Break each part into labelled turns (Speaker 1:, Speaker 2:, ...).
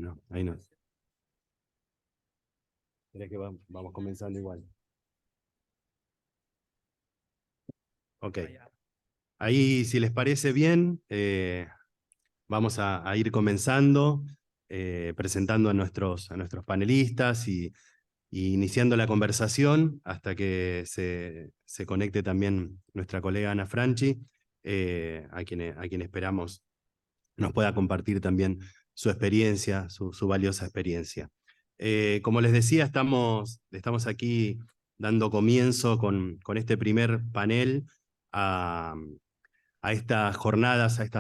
Speaker 1: Bueno, ahí no. Creo que vamos comenzando igual. Ok. Ahí, si les parece bien, vamos a ir comenzando, presentando a nuestros panelistas y iniciando la conversación hasta que se conecte también nuestra colega Ana Franchi, a quien esperamos nos pueda compartir también su experiencia, su valiosa experiencia. Como les decía, estamos aquí dando comienzo con este primer panel a estas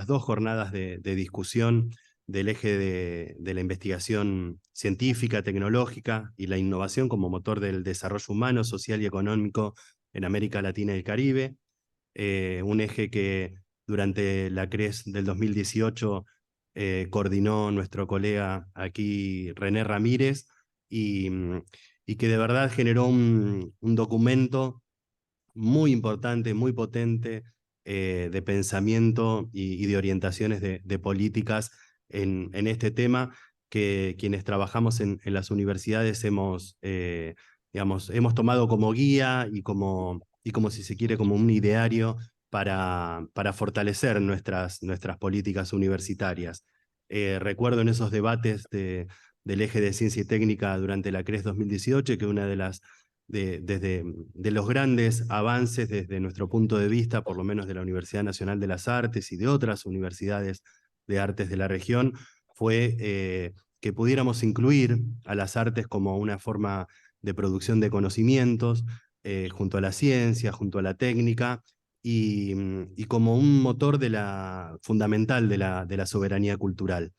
Speaker 1: dos jornadas de discusión del eje de la investigación científica, tecnológica y la innovación como motor del desarrollo humano, social y económico en América Latina y el Caribe. Un eje que durante la CRES del 2018 coordinó nuestro colega aquí, René Ramírez, y, y que de verdad generó un documento muy importante, muy potente, de pensamiento y de orientaciones de políticas en este tema, que quienes trabajamos en las universidades hemos tomado como guía y como si se quiere, como un ideario para fortalecer nuestras políticas universitarias. Recuerdo en esos debates del eje de ciencia y técnica durante la CRES 2018 que una de los grandes avances desde nuestro punto de vista, por lo menos de la Universidad Nacional de las Artes y de otras universidades de artes de la región, fue que pudiéramos incluir a las artes como una forma de producción de conocimientos, junto a la ciencia, junto a la técnica, y como un motor fundamental de la soberanía cultural.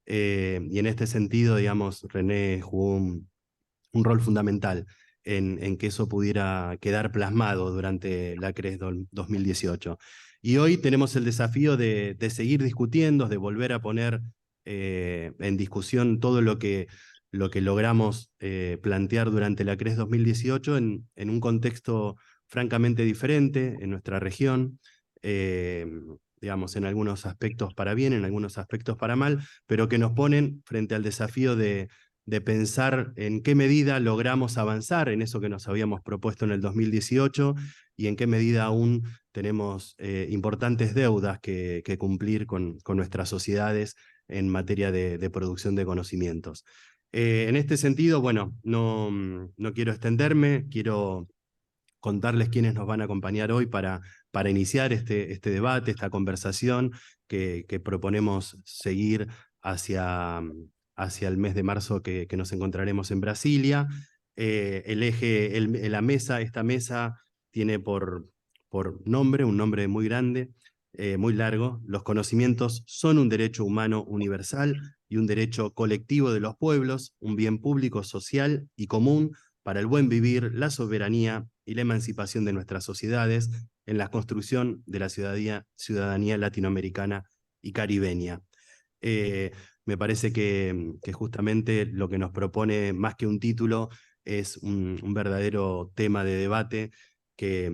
Speaker 1: Y en este sentido, digamos, René jugó un rol fundamental en que eso pudiera quedar plasmado durante la CRES 2018. Y hoy tenemos el desafío de seguir discutiendo, de volver a poner en discusión todo lo que logramos plantear durante la CRES 2018 en un contexto francamente diferente en nuestra región, digamos, en algunos aspectos para bien, en algunos aspectos para mal, pero que nos ponen frente al desafío de pensar en qué medida logramos avanzar en eso que nos habíamos propuesto en el 2018 y en qué medida aún tenemos importantes deudas que cumplir con nuestras sociedades en materia de producción de conocimientos. En este sentido, bueno, no quiero extenderme, quiero contarles quiénes nos van a acompañar hoy para iniciar este debate, esta conversación que proponemos seguir hacia el mes de marzo que nos encontraremos en Brasilia. Esta mesa tiene por nombre, un nombre muy grande, muy largo: los conocimientos son un derecho humano universal y un derecho colectivo de los pueblos, un bien público, social y común para el buen vivir, la soberanía y la emancipación de nuestras sociedades en la construcción de la ciudadanía latinoamericana y caribeña. Me parece que justamente lo que nos propone, más que un título, es un verdadero tema de debate que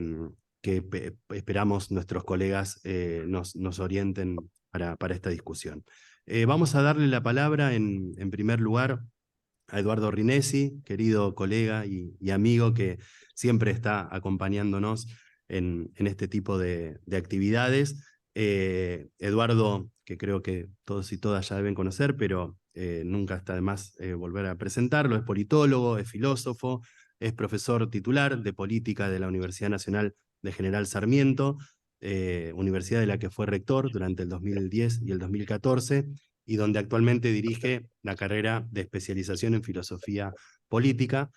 Speaker 1: esperamos nuestros colegas nos orienten para esta discusión. Vamos a darle la palabra en primer lugar a Eduardo Rinesi, querido colega y amigo que siempre está acompañándonos en este tipo de actividades. Eduardo, que creo que todos y todas ya deben conocer, pero nunca está de más volver a presentarlo: es politólogo, es filósofo, es profesor titular de política de la Universidad Nacional de General Sarmiento, universidad de la que fue rector durante el 2010 y el 2014, y donde actualmente dirige la carrera de especialización en filosofía política.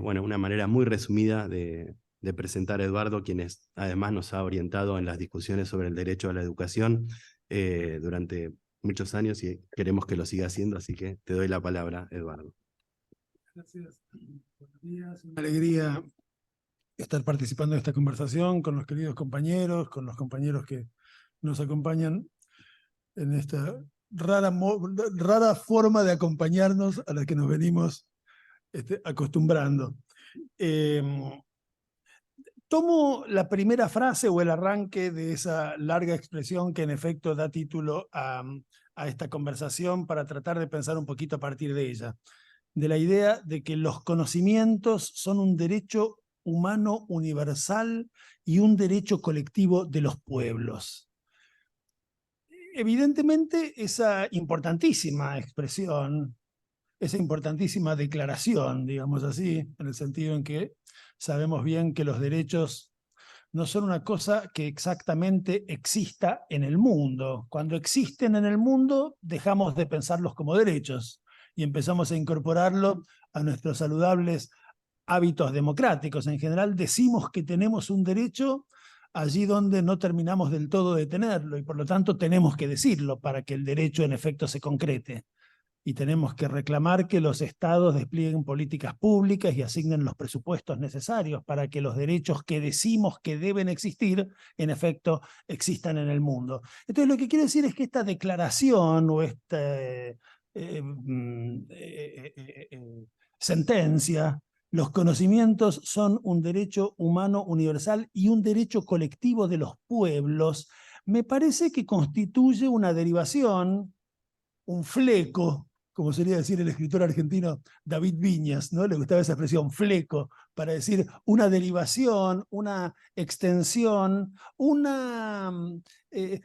Speaker 1: Bueno, una manera muy resumida de presentar a Eduardo, quien además nos ha orientado en las discusiones sobre el derecho a la educación durante muchos años y queremos que lo siga haciendo, así que te doy la palabra, Eduardo.
Speaker 2: Gracias. Buenos días. Una alegría estar participando de esta conversación con los queridos compañeros, con los compañeros que nos acompañan en esta rara forma de acompañarnos a la que nos venimos acostumbrando. Tomo la primera frase o el arranque de esa larga expresión que en efecto da título a esta conversación para tratar de pensar un poquito a partir de ella, de la idea de que los conocimientos son un derecho humano universal y un derecho colectivo de los pueblos. Evidentemente, esa importantísima expresión, esa importantísima declaración, digamos así, en el sentido en que sabemos bien que los derechos no son una cosa que exactamente exista en el mundo. Cuando existen en el mundo, dejamos de pensarlos como derechos y empezamos a incorporarlo a nuestros saludables hábitos democráticos. En general, decimos que tenemos un derecho allí donde no terminamos del todo de tenerlo y por lo tanto tenemos que decirlo para que el derecho en efecto se concrete. Y tenemos que reclamar que los estados desplieguen políticas públicas y asignen los presupuestos necesarios para que los derechos que decimos que deben existir, en efecto, existan en el mundo. Entonces, lo que quiero decir es que esta declaración o esta sentencia, los conocimientos son un derecho humano universal y un derecho colectivo de los pueblos, me parece que constituye una derivación, un fleco, como solía decir el escritor argentino David Viñas, ¿no? Le gustaba esa expresión, fleco, para decir una derivación, una extensión, una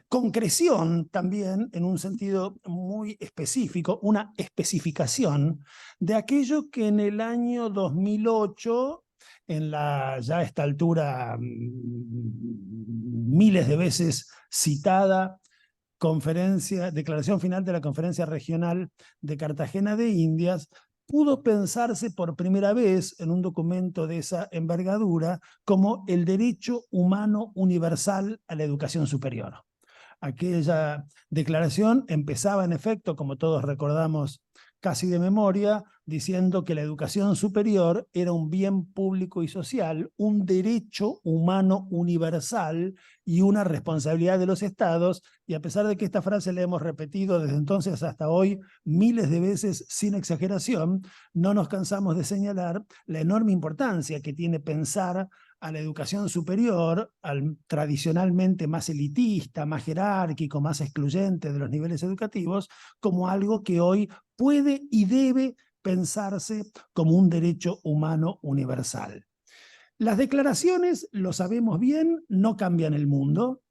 Speaker 2: concreción también, en un sentido muy específico, una especificación de aquello que en el año 2008, en la ya a esta altura miles de veces citada declaración final de la Conferencia Regional de Cartagena de Indias, pudo pensarse por primera vez en un documento de esa envergadura como el derecho humano universal a la educación superior. Aquella declaración empezaba en efecto, como todos recordamos casi de memoria, diciendo que la educación superior era un bien público y social, un derecho humano universal y una responsabilidad de los estados, y a pesar de que esta frase la hemos repetido desde entonces hasta hoy miles de veces sin exageración, no nos cansamos de señalar la enorme importancia que tiene pensar a la educación superior, al tradicionalmente más elitista, más jerárquico, más excluyente de los niveles educativos, como algo que hoy puede y debe pensarse como un derecho humano universal. Las declaraciones, lo sabemos bien, no cambian el mundo.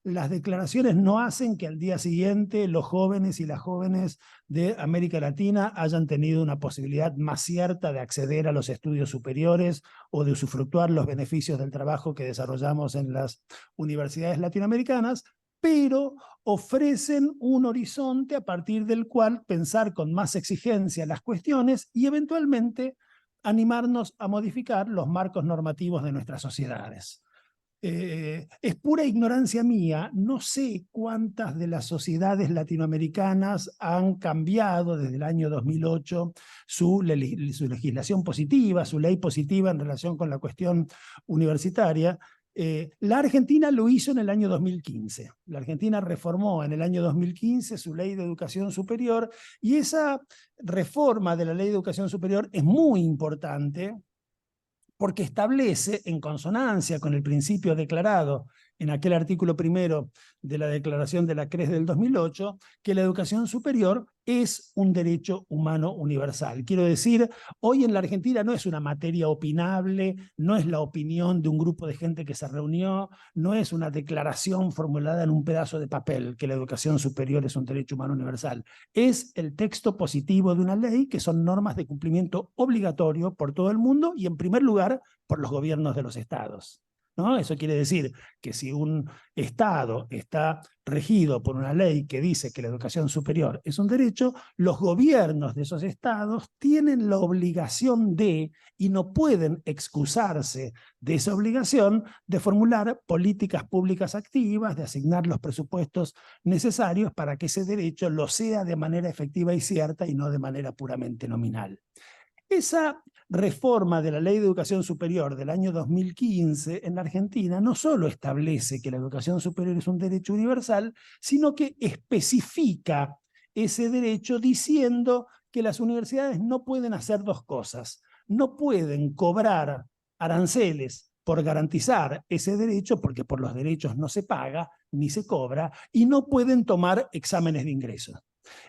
Speaker 2: Las declaraciones no hacen que al día siguiente los jóvenes y las jóvenes de América Latina hayan tenido una posibilidad más cierta de acceder a los estudios superiores o de usufructuar los beneficios del trabajo que desarrollamos en las universidades latinoamericanas, pero ofrecen un horizonte a partir del cual pensar con más exigencia las cuestiones y eventualmente animarnos a modificar los marcos normativos de nuestras sociedades. Es pura ignorancia mía, no sé cuántas de las sociedades latinoamericanas han cambiado desde el año 2008 su legislación positiva, su ley positiva en relación con la cuestión universitaria. La Argentina lo hizo en el año 2015. La Argentina reformó en el año 2015 su ley de educación superior y esa reforma de la ley de educación superior es muy importante porque establece, en consonancia con el principio declarado en aquel artículo primero de la Declaración de la CRES del 2008, que la educación superior es un derecho humano universal. Quiero decir, hoy en la Argentina no es una materia opinable, no es la opinión de un grupo de gente que se reunió, no es una declaración formulada en un pedazo de papel que la educación superior es un derecho humano universal. Es el texto positivo de una ley que son normas de cumplimiento obligatorio por todo el mundo y en primer lugar por los gobiernos de los estados, ¿no? Eso quiere decir que si un estado está regido por una ley que dice que la educación superior es un derecho, los gobiernos de esos estados tienen la obligación de, y no pueden excusarse de esa obligación, de formular políticas públicas activas, de asignar los presupuestos necesarios para que ese derecho lo sea de manera efectiva y cierta y no de manera puramente nominal. Esa reforma de la Ley de Educación Superior del año 2015 en la Argentina no solo establece que la educación superior es un derecho universal, sino que especifica ese derecho diciendo que las universidades no pueden hacer dos cosas. No pueden cobrar aranceles por garantizar ese derecho, porque por los derechos no se paga ni se cobra, y no pueden tomar exámenes de ingreso.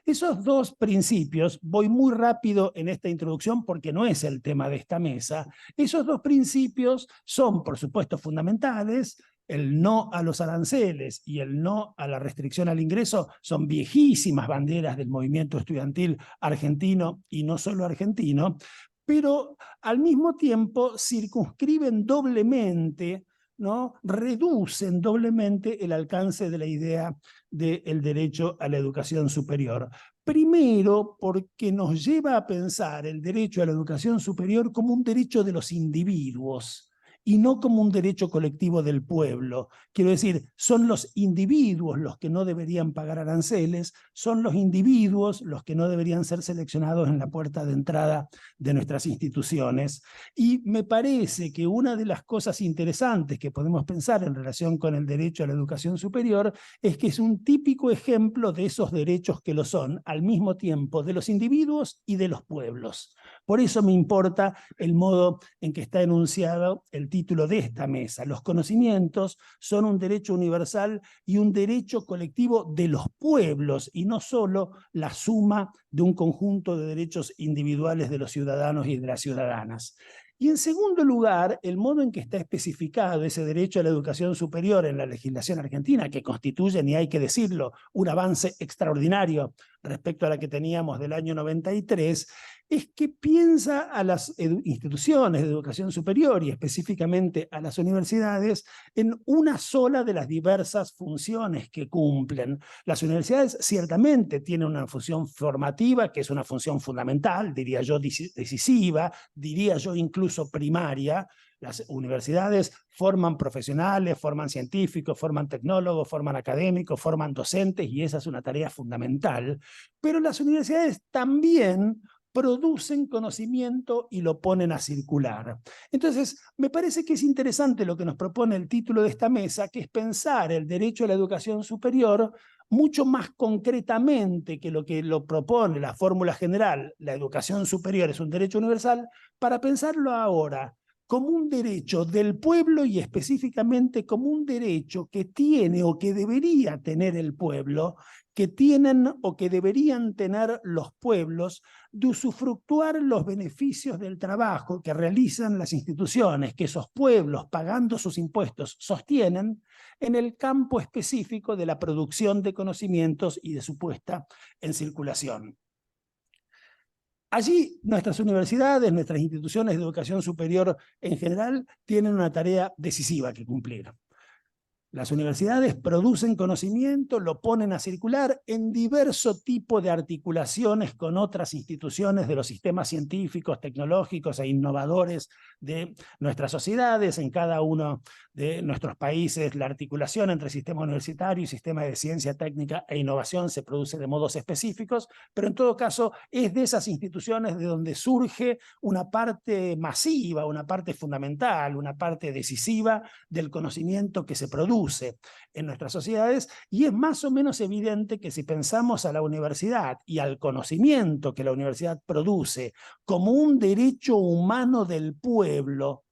Speaker 2: Esos dos principios, voy muy rápido en esta introducción porque no es el tema de esta mesa, esos dos principios son, por supuesto, fundamentales. El no a los aranceles y el no a la restricción al ingreso son viejísimas banderas del movimiento estudiantil argentino y no solo argentino, pero al mismo tiempo circunscriben doblemente, ¿no? Reducen doblemente el alcance de la idea del derecho a la educación superior. Primero, porque nos lleva a pensar el derecho a la educación superior como un derecho de los individuos y no como un derecho colectivo del pueblo. Quiero decir, son los individuos los que no deberían pagar aranceles, son los individuos los que no deberían ser seleccionados en la puerta de entrada de nuestras instituciones. Y me parece que una de las cosas interesantes que podemos pensar en relación con el derecho a la educación superior es que es un típico ejemplo de esos derechos que lo son, al mismo tiempo, de los individuos y de los pueblos. Por eso me importa el modo en que está enunciado el título de esta mesa. Los conocimientos son un derecho universal y un derecho colectivo de los pueblos, y no solo la suma de un conjunto de derechos individuales de los ciudadanos y de las ciudadanas. Y en segundo lugar, el modo en que está especificado ese derecho a la educación superior en la legislación argentina, que constituye, ni hay que decirlo, un avance extraordinario respecto a la que teníamos del año 93, es que piensa a las instituciones de educación superior y específicamente a las universidades en una sola de las diversas funciones que cumplen. Las universidades ciertamente tienen una función formativa, que es una función fundamental, diría yo decisiva, diría yo incluso primaria. Las universidades forman profesionales, forman científicos, forman tecnólogos, forman académicos, forman docentes, y esa es una tarea fundamental. Pero las universidades también producen conocimiento y lo ponen a circular. Entonces, me parece que es interesante lo que nos propone el título de esta mesa, que es pensar el derecho a la educación superior mucho más concretamente que lo propone la fórmula general, la educación superior es un derecho universal, para pensarlo ahora como un derecho del pueblo y específicamente como un derecho que tiene o que debería tener el pueblo, que tienen o que deberían tener los pueblos, de usufructuar los beneficios del trabajo que realizan las instituciones que esos pueblos, pagando sus impuestos, sostienen en el campo específico de la producción de conocimientos y de su puesta en circulación. Allí nuestras universidades, nuestras instituciones de educación superior en general, tienen una tarea decisiva que cumplir. Las universidades producen conocimiento, lo ponen a circular en diverso tipo de articulaciones con otras instituciones de los sistemas científicos, tecnológicos e innovadores de nuestras sociedades. En cada uno de nuestros países la articulación entre sistema universitario y sistema de ciencia, técnica e innovación se produce de modos específicos, pero en todo caso es de esas instituciones de donde surge una parte masiva, una parte fundamental, una parte decisiva del conocimiento que se produce en nuestras sociedades, y es más o menos evidente que si pensamos a la universidad y al conocimiento que la universidad produce como un derecho humano del pueblo,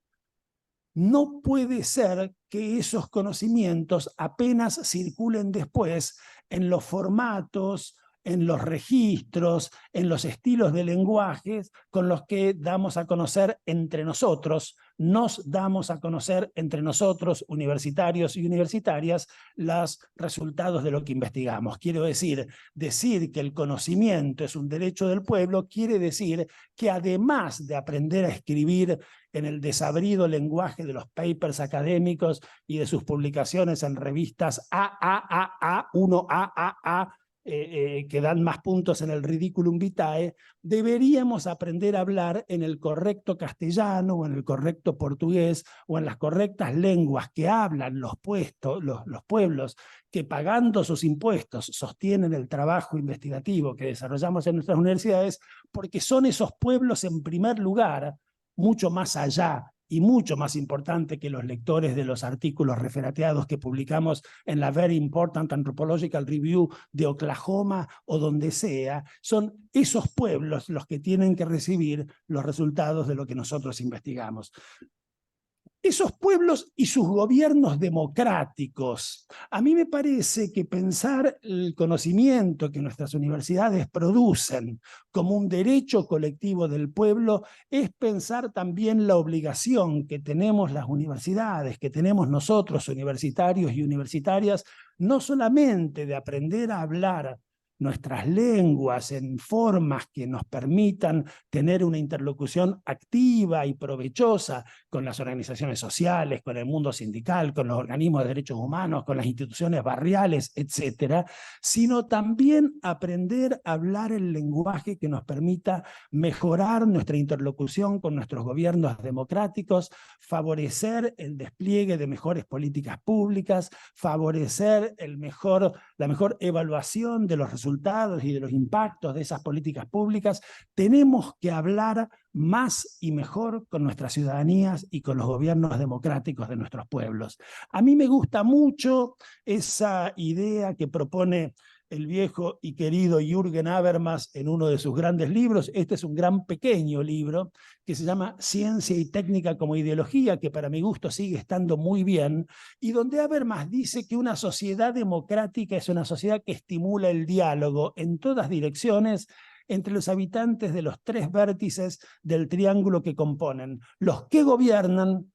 Speaker 2: no puede ser que esos conocimientos apenas circulen después en los formatos, en los registros, en los estilos de lenguajes con los que damos a conocer entre nosotros, nos damos a conocer entre nosotros, universitarios y universitarias, los resultados de lo que investigamos. Quiero decir que el conocimiento es un derecho del pueblo, quiere decir que además de aprender a escribir en el desabrido lenguaje de los papers académicos y de sus publicaciones en revistas AAAA, 1AAA, que dan más puntos en el Ridiculum Vitae, deberíamos aprender a hablar en el correcto castellano o en el correcto portugués o en las correctas lenguas que hablan los pueblos que pagando sus impuestos sostienen el trabajo investigativo que desarrollamos en nuestras universidades, porque son esos pueblos en primer lugar, mucho más allá y mucho más importante que los lectores de los artículos referateados que publicamos en la Very Important Anthropological Review de Oklahoma o donde sea, son esos pueblos los que tienen que recibir los resultados de lo que nosotros investigamos. Esos pueblos y sus gobiernos democráticos. A mí me parece que pensar el conocimiento que nuestras universidades producen como un derecho colectivo del pueblo es pensar también la obligación que tenemos las universidades, que tenemos nosotros, universitarios y universitarias, no solamente de aprender a hablar nuestras lenguas en formas que nos permitan tener una interlocución activa y provechosa con las organizaciones sociales, con el mundo sindical, con los organismos de derechos humanos, con las instituciones barriales, etcétera, sino también aprender a hablar el lenguaje que nos permita mejorar nuestra interlocución con nuestros gobiernos democráticos, favorecer el despliegue de mejores políticas públicas, favorecer la mejor evaluación de los resultados y de los impactos de esas políticas públicas. Tenemos que hablar más y mejor con nuestras ciudadanías y con los gobiernos democráticos de nuestros pueblos. A mí me gusta mucho esa idea que propone el viejo y querido Jürgen Habermas en uno de sus grandes libros. Este es un gran pequeño libro que se llama Ciencia y Técnica como Ideología, que para mi gusto sigue estando muy bien, y donde Habermas dice que una sociedad democrática es una sociedad que estimula el diálogo en todas direcciones entre los habitantes de los tres vértices del triángulo que componen: los que gobiernan,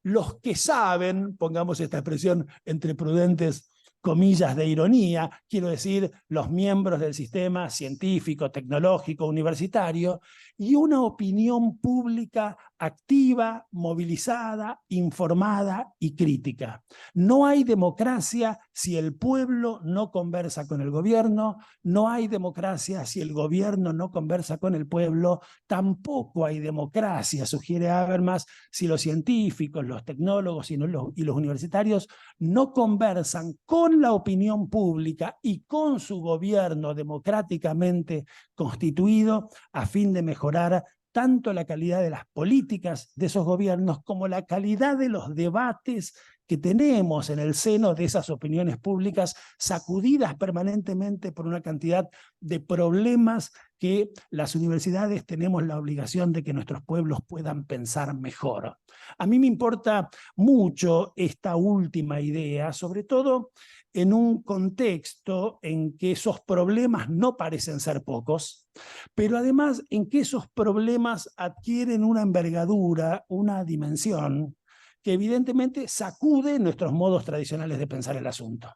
Speaker 2: los que saben, pongamos esta expresión entre prudentes comillas de ironía, quiero decir, los miembros del sistema científico, tecnológico, universitario, y una opinión pública activa, movilizada, informada y crítica. No hay democracia si el pueblo no conversa con el gobierno, no hay democracia si el gobierno no conversa con el pueblo, tampoco hay democracia, sugiere Habermas, si los científicos, los tecnólogos y los universitarios no conversan con la opinión pública y con su gobierno democráticamente constituido a fin de mejorar tanto la calidad de las políticas de esos gobiernos como la calidad de los debates que tenemos en el seno de esas opiniones públicas, sacudidas permanentemente por una cantidad de problemas que las universidades tenemos la obligación de que nuestros pueblos puedan pensar mejor. A mí me importa mucho esta última idea, sobre todo en un contexto en que esos problemas no parecen ser pocos, pero además en que esos problemas adquieren una envergadura, una dimensión, que evidentemente sacude nuestros modos tradicionales de pensar el asunto.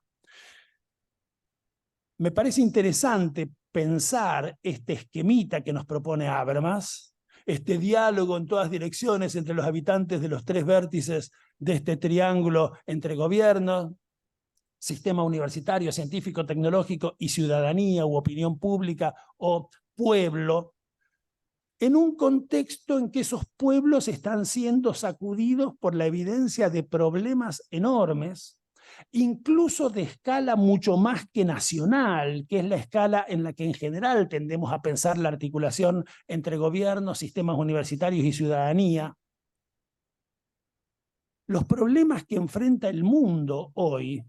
Speaker 2: Me parece interesante pensar este esquemita que nos propone Habermas, este diálogo en todas direcciones entre los habitantes de los tres vértices de este triángulo entre gobierno, sistema universitario, científico, tecnológico y ciudadanía u opinión pública o pueblo, en un contexto en que esos pueblos están siendo sacudidos por la evidencia de problemas enormes, incluso de escala mucho más que nacional, que es la escala en la que en general tendemos a pensar la articulación entre gobiernos, sistemas universitarios y ciudadanía. Los problemas que enfrenta el mundo hoy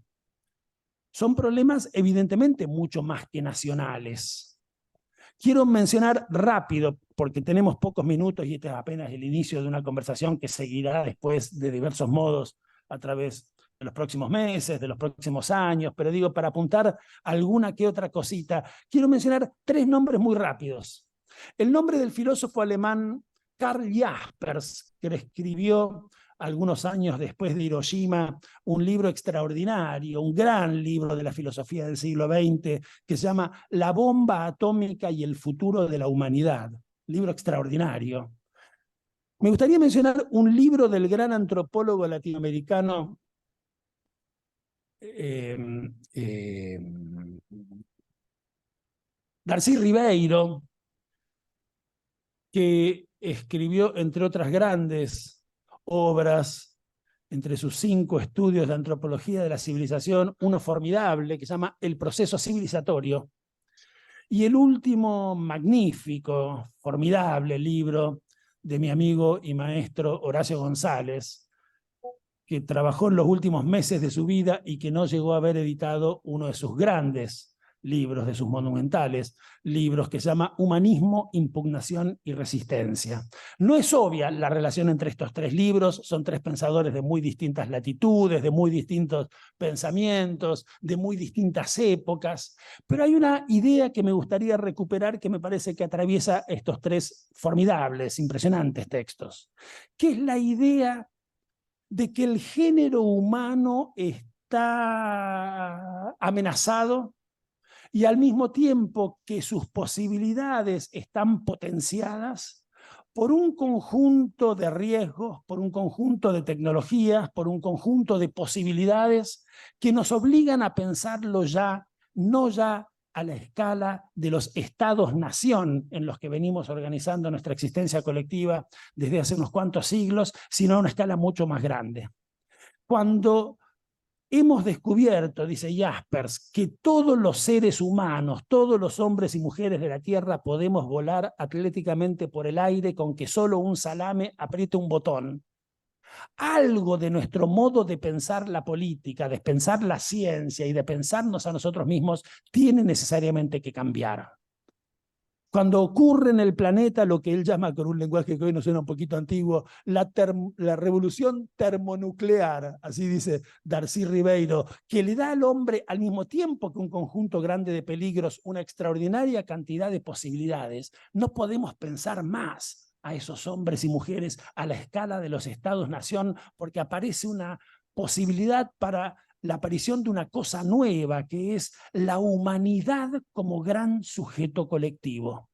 Speaker 2: son problemas evidentemente mucho más que nacionales. Quiero mencionar rápido, porque tenemos pocos minutos y este es apenas el inicio de una conversación que seguirá después de diversos modos a través de los próximos meses, de los próximos años, pero digo, para apuntar alguna que otra cosita, quiero mencionar tres nombres muy rápidos. El nombre del filósofo alemán Karl Jaspers, que escribió algunos años después de Hiroshima un libro extraordinario, un gran libro de la filosofía del siglo XX, que se llama La bomba atómica y el futuro de la humanidad. Libro extraordinario. Me gustaría mencionar un libro del gran antropólogo latinoamericano Darcy Ribeiro, que escribió, entre otras grandes obras, entre sus 5 estudios de antropología de la civilización, uno formidable que se llama El proceso civilizatorio, y el último magnífico, formidable libro de mi amigo y maestro Horacio González, que trabajó en los últimos meses de su vida y que no llegó a haber editado uno de sus grandes libros de sus monumentales libros, que se llama Humanismo, Impugnación y Resistencia. No es obvia la relación entre estos tres libros, son tres pensadores de muy distintas latitudes, de muy distintos pensamientos, de muy distintas épocas, pero hay una idea que me gustaría recuperar que me parece que atraviesa estos tres formidables, impresionantes textos, que es la idea de que el género humano está amenazado y al mismo tiempo que sus posibilidades están potenciadas por un conjunto de riesgos, por un conjunto de tecnologías, por un conjunto de posibilidades que nos obligan a pensarlo ya, no ya a la escala de los estados-nación en los que venimos organizando nuestra existencia colectiva desde hace unos cuantos siglos, sino a una escala mucho más grande. Cuando hemos descubierto, dice Jaspers, que todos los seres humanos, todos los hombres y mujeres de la Tierra podemos volar atléticamente por el aire con que solo un salame apriete un botón. Algo de nuestro modo de pensar la política, de pensar la ciencia y de pensarnos a nosotros mismos tiene necesariamente que cambiar. Cuando ocurre en el planeta lo que él llama, con un lenguaje que hoy nos suena un poquito antiguo, la revolución termonuclear, así dice Darcy Ribeiro, que le da al hombre al mismo tiempo que un conjunto grande de peligros, una extraordinaria cantidad de posibilidades, no podemos pensar más a esos hombres y mujeres a la escala de los estados-nación, porque aparece una posibilidad para la aparición de una cosa nueva, que es la humanidad como gran sujeto colectivo.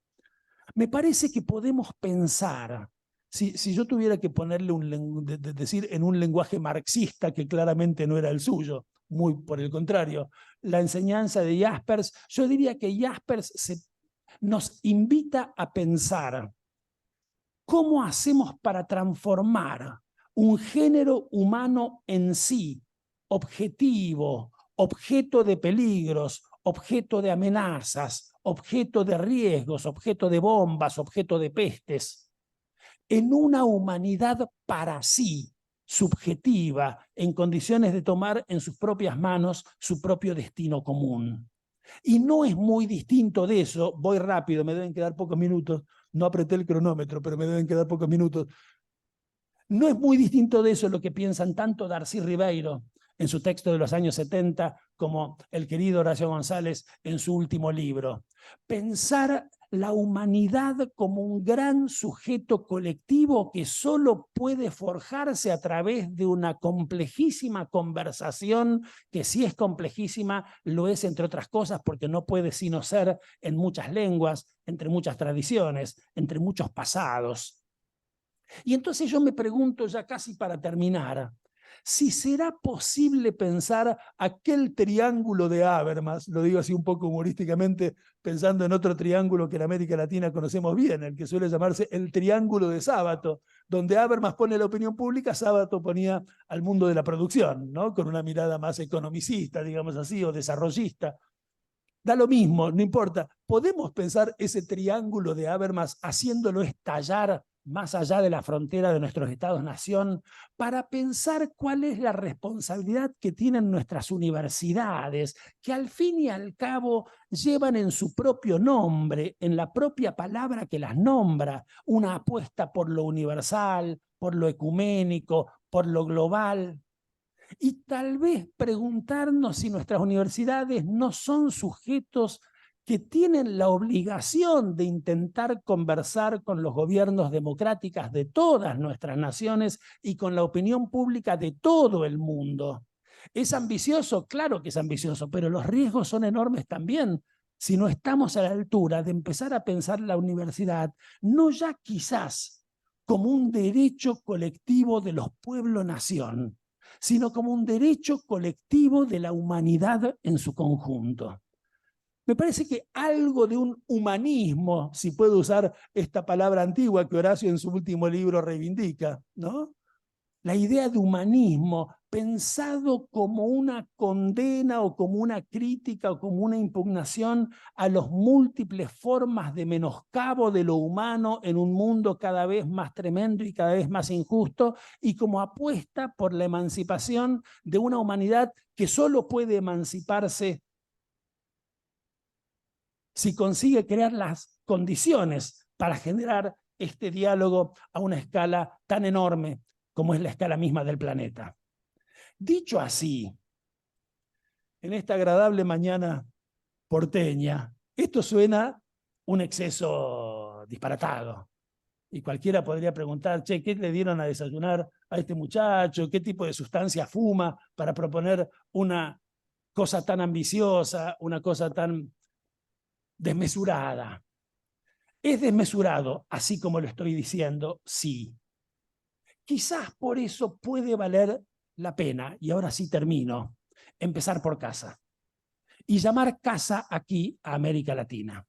Speaker 2: Me parece que podemos pensar, si yo tuviera que ponerle decir en un lenguaje marxista que claramente no era el suyo, muy por el contrario, la enseñanza de Jaspers, yo diría que Jaspers nos invita a pensar cómo hacemos para transformar un género humano en sí, objetivo, objeto de peligros, objeto de amenazas, objeto de riesgos, objeto de bombas, objeto de pestes, en una humanidad para sí, subjetiva, en condiciones de tomar en sus propias manos su propio destino común. Y no es muy distinto de eso, voy rápido, me deben quedar pocos minutos, no apreté el cronómetro, pero me deben quedar pocos minutos. No es muy distinto de eso lo que piensan tanto Darcy Ribeiro en su texto de los años 70 como el querido Horacio González en su último libro. Pensar la humanidad como un gran sujeto colectivo que solo puede forjarse a través de una complejísima conversación, que si es complejísima lo es entre otras cosas porque no puede sino ser en muchas lenguas, entre muchas tradiciones, entre muchos pasados. Y entonces yo me pregunto ya casi para terminar, si será posible pensar aquel triángulo de Habermas, lo digo así un poco humorísticamente, pensando en otro triángulo que en América Latina conocemos bien, el que suele llamarse el triángulo de Sábato, donde Habermas pone la opinión pública, Sábato ponía al mundo de la producción, ¿no? Con una mirada más economicista, digamos así, o desarrollista. Da lo mismo, no importa. Podemos pensar ese triángulo de Habermas haciéndolo estallar más allá de la frontera de nuestros estados-nación, para pensar cuál es la responsabilidad que tienen nuestras universidades, que al fin y al cabo llevan en su propio nombre, en la propia palabra que las nombra, una apuesta por lo universal, por lo ecuménico, por lo global. Y tal vez preguntarnos si nuestras universidades no son sujetos que tienen la obligación de intentar conversar con los gobiernos democráticos de todas nuestras naciones y con la opinión pública de todo el mundo. ¿Es ambicioso? Claro que es ambicioso, pero los riesgos son enormes también. Si no estamos a la altura de empezar a pensar la universidad, no ya quizás como un derecho colectivo de los pueblos-nación, sino como un derecho colectivo de la humanidad en su conjunto. Me parece que algo de un humanismo, si puedo usar esta palabra antigua que Horacio en su último libro reivindica, ¿no? La idea de humanismo pensado como una condena o como una crítica o como una impugnación a las múltiples formas de menoscabo de lo humano en un mundo cada vez más tremendo y cada vez más injusto, y como apuesta por la emancipación de una humanidad que solo puede emanciparse si consigue crear las condiciones para generar este diálogo a una escala tan enorme como es la escala misma del planeta. Dicho así, en esta agradable mañana porteña, esto suena un exceso disparatado. Y cualquiera podría preguntar, che, ¿qué le dieron a desayunar a este muchacho? ¿Qué tipo de sustancia fuma para proponer una cosa tan ambiciosa, una cosa tan desmesurada? ¿Es desmesurado, así como lo estoy diciendo? Sí. Quizás por eso puede valer la pena, y ahora sí termino, empezar por casa. Y llamar casa aquí a América Latina.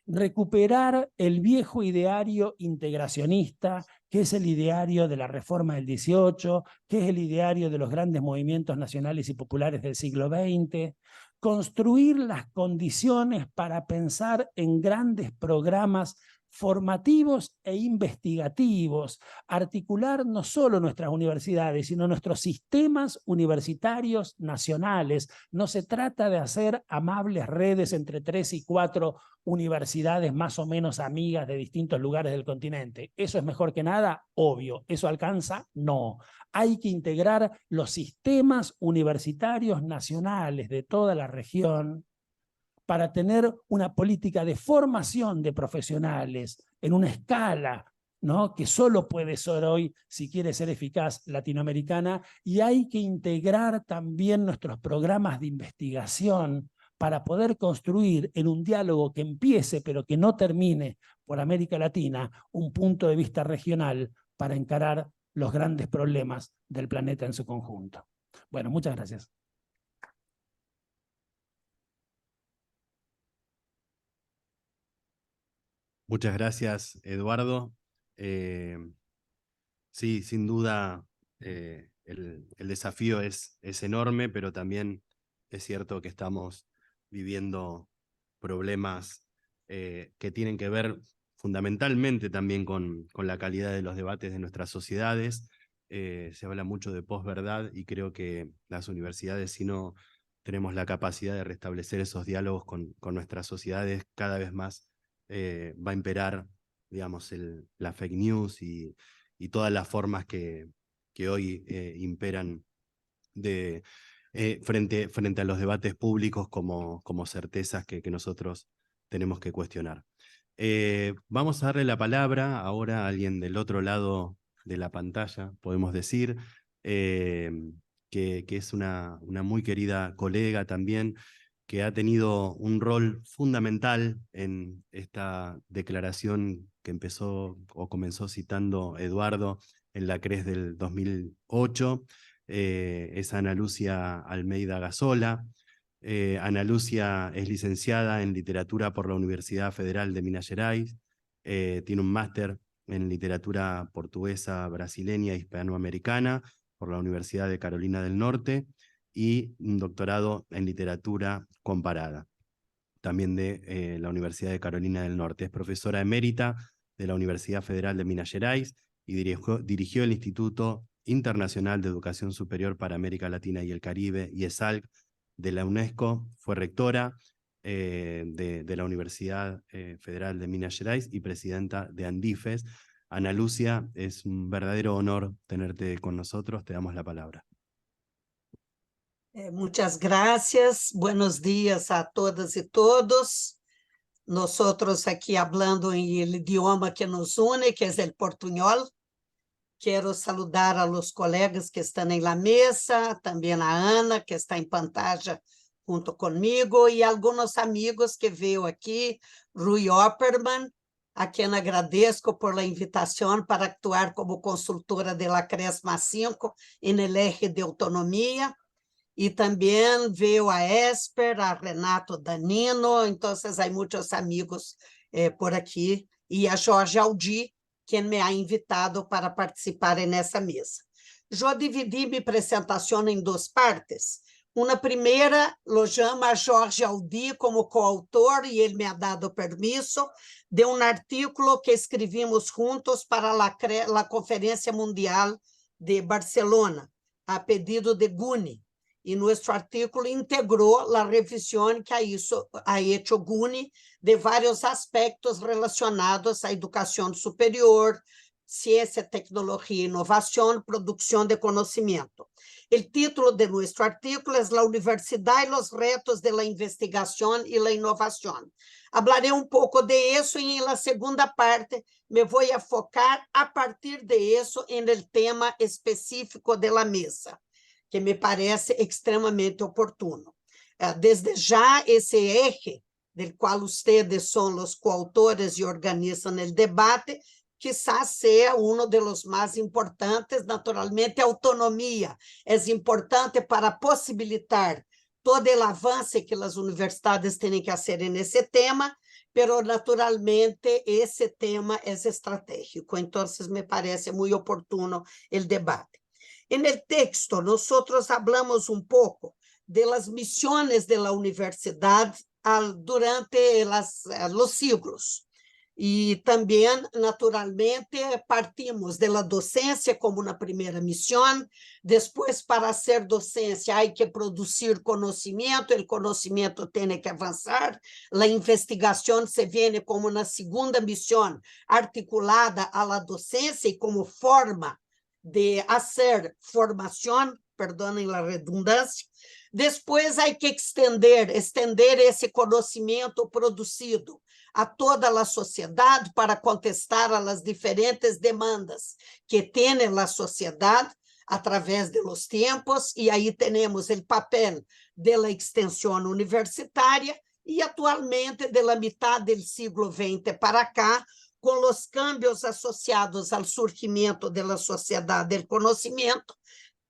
Speaker 2: Recuperar el viejo ideario integracionista, que es el ideario de la Reforma del 18, que es el ideario de los grandes movimientos nacionales y populares del siglo XX, construir las condiciones para pensar en grandes programas formativos e investigativos, articular no solo nuestras universidades, sino nuestros sistemas universitarios nacionales. No se trata de hacer amables redes entre 3 y 4 universidades más o menos amigas de distintos lugares del continente. ¿Eso es mejor que nada? Obvio. ¿Eso alcanza? No. Hay que integrar los sistemas universitarios nacionales de toda la región para tener una política de formación de profesionales en una escala, ¿no?, que solo puede ser hoy, si quiere ser eficaz, latinoamericana, y hay que integrar también nuestros programas de investigación para poder construir en un diálogo que empiece pero que no termine por América Latina un punto de vista regional para encarar los grandes problemas del planeta en su conjunto. Bueno, muchas gracias.
Speaker 1: Muchas gracias, Eduardo. Sí, sin duda, el desafío es enorme, pero también es cierto que estamos viviendo problemas que tienen que ver fundamentalmente también con la calidad de los debates de nuestras sociedades. Se habla mucho de posverdad y creo que las universidades, si no tenemos la capacidad de restablecer esos diálogos con nuestras sociedades, cada vez más va a imperar, digamos, la fake news y todas las formas que hoy imperan frente a los debates públicos como certezas que nosotros tenemos que cuestionar. Vamos a darle la palabra ahora a alguien del otro lado de la pantalla, podemos decir, que es una muy querida colega también, que ha tenido un rol fundamental en esta declaración que empezó o comenzó citando Eduardo en la CRES del 2008, es Ana Lucia Almeida Gazola. Ana Lucia es licenciada en literatura por la Universidad Federal de Minas Gerais, tiene un máster en literatura portuguesa, brasileña e hispanoamericana por la Universidad de Carolina del Norte y un doctorado en literatura comparada, también de la Universidad de Carolina del Norte. Es profesora emérita de la Universidad Federal de Minas Gerais y dirigió el Instituto Internacional de Educación Superior para América Latina y el Caribe, IESALC, de la UNESCO. Fue rectora de la Universidad Federal de Minas Gerais y presidenta de Andifes. Ana Lucia, es un verdadero honor tenerte con nosotros. Te damos la palabra.
Speaker 3: Muchas gracias, buenos días a todas y todos. Nosotros aquí hablando en el idioma que nos une, que es el portuñol. Quiero saludar a los colegas que están en la mesa, también a Ana, que está en pantalla junto conmigo, y algunos amigos que veo aquí, Rui Opperman, a quien agradezco por la invitación para actuar como consultora de la CRES+5 en el eje de autonomía. Y también veo a Esper, a Renato Danino, entonces hay muchos amigos por aquí, y a Jorge Aldi, quien me ha invitado para participar nessa mesa. Eu dividi minha apresentação em 2 partes. Uma primeira, lo llamo a Jorge Aldi como coautor, e ele me ha dado permiso, de um artículo que escrevimos juntos para a Conferência Mundial de Barcelona, a pedido de Guni. y nuestro artículo integró la revisión que ha hecho GUNI de varios aspectos relacionados a educación superior, ciencia, tecnología, innovación, producción de conocimiento. El título de nuestro artículo es La Universidad y los retos de la investigación y la innovación. Hablaré un poco de eso y en la segunda parte me voy a focar a partir de eso en el tema específico de la mesa, que me parece extremamente oportuno. Desde ya, ese eje del cual ustedes son los coautores y organizan el debate, quizás sea uno de los más importantes. Naturalmente, autonomía es importante para posibilitar todo el avance que las universidades tienen que hacer en ese tema, pero naturalmente ese tema es estratégico. Entonces, me parece muy oportuno el debate. En el texto, nosotros hablamos un poco de las misiones de la universidad durante los siglos. Y también, naturalmente, partimos de la docencia como una primera misión. Después, para hacer docencia, hay que producir conocimiento, el conocimiento tiene que avanzar, la investigación se viene como una segunda misión articulada a la docencia y como forma de hacer formación, perdonen la redundancia. Después hay que extender ese conocimiento producido a toda a sociedade para contestar a las diferentes demandas que tem a sociedade através de los tiempos, e aí temos o papel de la extensión universitária e atualmente de la mitad del siglo XX para cá, com os cambios associados ao surgimento de la sociedade del conhecimento,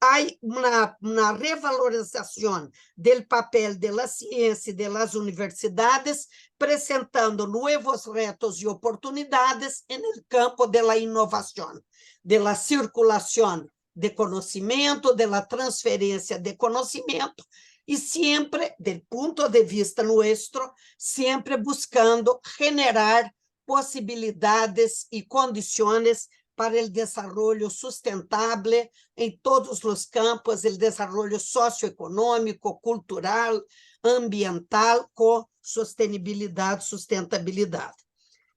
Speaker 3: há uma revalorização do papel da ciência e das universidades, apresentando novos retos e oportunidades no campo da inovação, da circulação de conhecimento, da transferência de conhecimento, e sempre, do ponto de vista nosso, sempre buscando generar possibilidades e condições para o desenvolvimento sustentável em todos os campos, o desenvolvimento socioeconômico, cultural, ambiental, com sustentabilidade.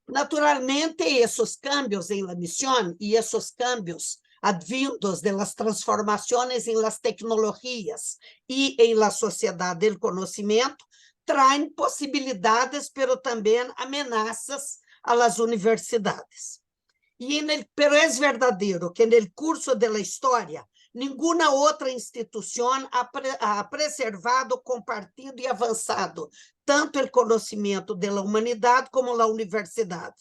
Speaker 3: Naturalmente, esses cambios em la missão e esses cambios advindos de las transformações em las tecnologias e em la sociedade do conhecimento traem possibilidades, pero também ameaças a las universidades. Pero é verdadeiro que no curso da história, nenhuma outra instituição ha preservado, compartido e avançado tanto o conhecimento da humanidade como a universidade.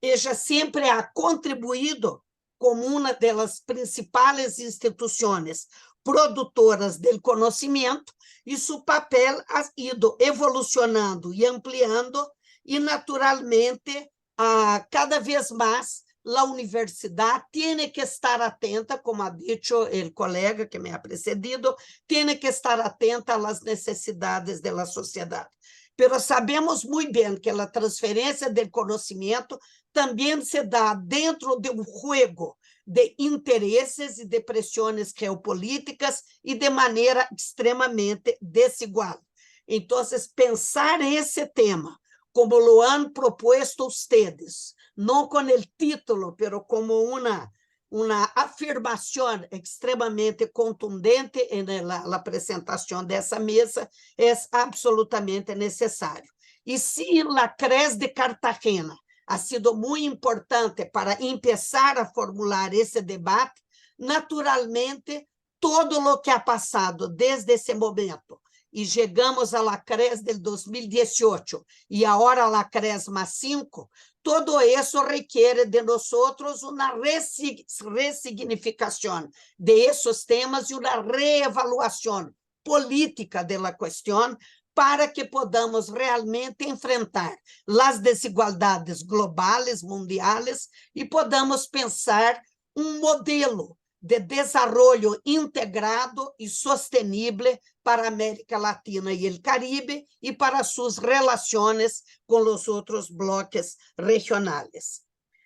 Speaker 3: Ella sempre ha contribuído como uma das principais instituições produtoras do conhecimento, e seu papel ha ido evolucionando e ampliando, e naturalmente, cada vez mais, a universidade tem que estar atenta, como ha dicho o colega que me ha precedido, tem que estar atenta às necessidades da sociedade. Pero sabemos muito bem que a transferência do conhecimento também se dá dentro de jogo de interesses e de pressões geopolíticas e de maneira extremamente desigual. Então, pensar esse tema, como lo han propuesto ustedes, não com o título, pero como uma afirmação extremamente contundente na apresentação dessa mesa, é absolutamente necessário. E se a CRES de Cartagena ha sido muito importante para começar a formular esse debate, naturalmente, todo o que ha passado desde esse momento, e chegamos à la CRES del 2018 e agora a la CRES mais 5, todo isso requer de nós uma ressignificação de esses temas e uma reevaluação política da questão para que podamos realmente enfrentar as desigualdades globais, mundiais, e podamos pensar modelo de desenvolvimento integrado e sustentável para a América Latina e o Caribe e para suas relações com os outros bloques regionais.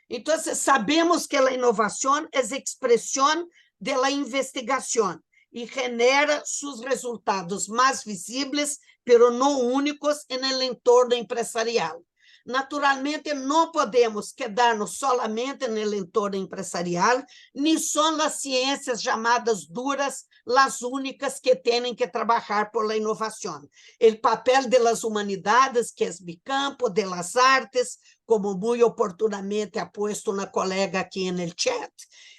Speaker 3: Então, sabemos que a inovação é expressão da investigação y genera sus resultados más visibles, pero no únicos en el entorno empresarial. Naturalmente, não podemos quedar-nos solamente no entorno empresarial, nem são as ciências chamadas duras as únicas que têm que trabalhar por la inovação. O papel de las humanidades, que é mi campo, de las artes, como muito oportunamente ha puesto uma colega aqui no chat,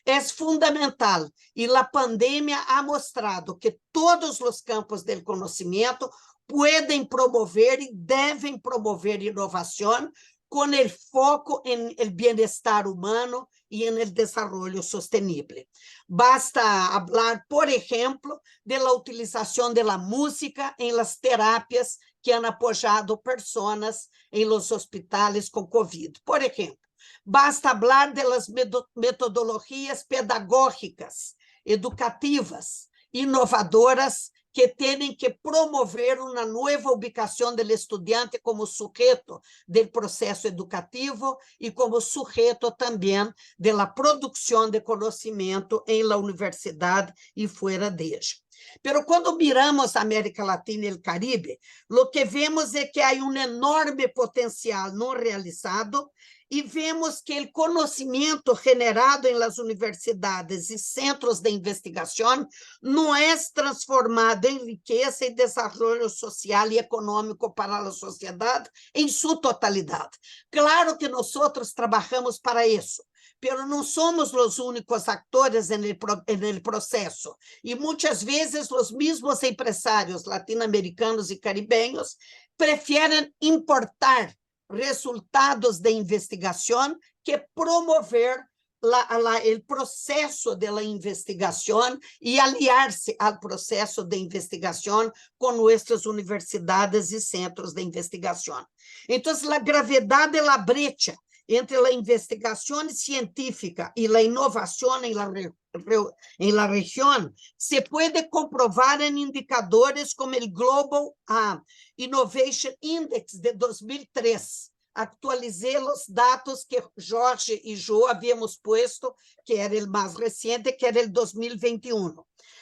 Speaker 3: é fundamental. E a pandemia ha mostrado que todos os campos do conhecimento podem promover e devem promover inovação com o foco em el bienestar humano e em el desarrollo sostenible. Basta hablar, por exemplo, de la utilização de la música em las terapias que han apoiado personas em los hospitales com COVID. Por exemplo, basta hablar de las metodologias pedagógicas, educativas, inovadoras, que têm que promover uma nova ubicação do estudante como sujeito do processo educativo e como sujeito também da produção de conhecimento em la universidade e fora dela. Pero quando miramos a América Latina e o Caribe, o que vemos é que há enorme potencial não realizado e vemos que o conhecimento generado em las universidades e centros de investigação não é transformado em riqueza e desenvolvimento social e econômico para a sociedade em sua totalidade. Claro que nós trabalhamos para isso, pero não somos os únicos actores no processo. E muitas vezes os mesmos empresários latino-americanos e caribenhos preferem importar resultados de investigação que promover o processo de investigação e aliar-se ao processo de investigação com nossas universidades e centros de investigação. Então, a gravidade da brecha entre a investigação científica e a inovação em la região se pode comprovar em indicadores como o Global Innovation Index de 2003. Actualizei os dados que Jorge e Jo havíamos posto, que era o mais recente, que era o 2021.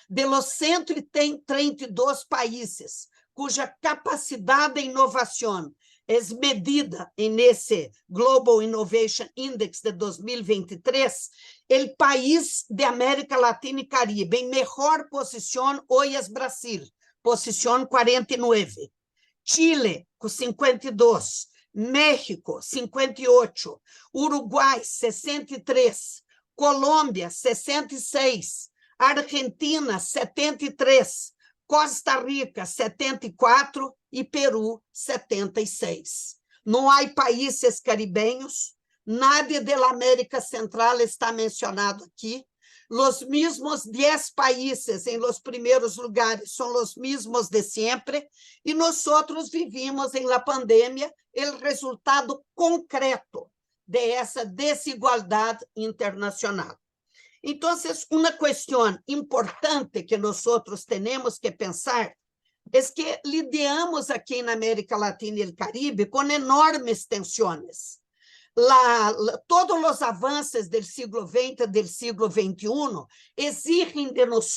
Speaker 3: De los 132 países cuja capacidade de inovação é medida nesse Global Innovation Index de 2023, o país de América Latina e Caribe em melhor posição hoje é Brasil, posição 49. Chile, com 52. México, 58. Uruguai, 63. Colômbia, 66. Argentina, 73. Costa Rica, 74, e Peru, 76. Não há países caribenhos, nada da América Central está mencionado aqui. Os mesmos 10 países em los primeiros lugares são os mesmos de sempre, e nós vivimos em la pandemia o resultado concreto dessa desigualdade internacional. Então, uma questão importante que nós temos que pensar é que lidamos aqui na América Latina e no Caribe com enormes tensões. Todos os avanços do século XX e do século XXI exigem de nós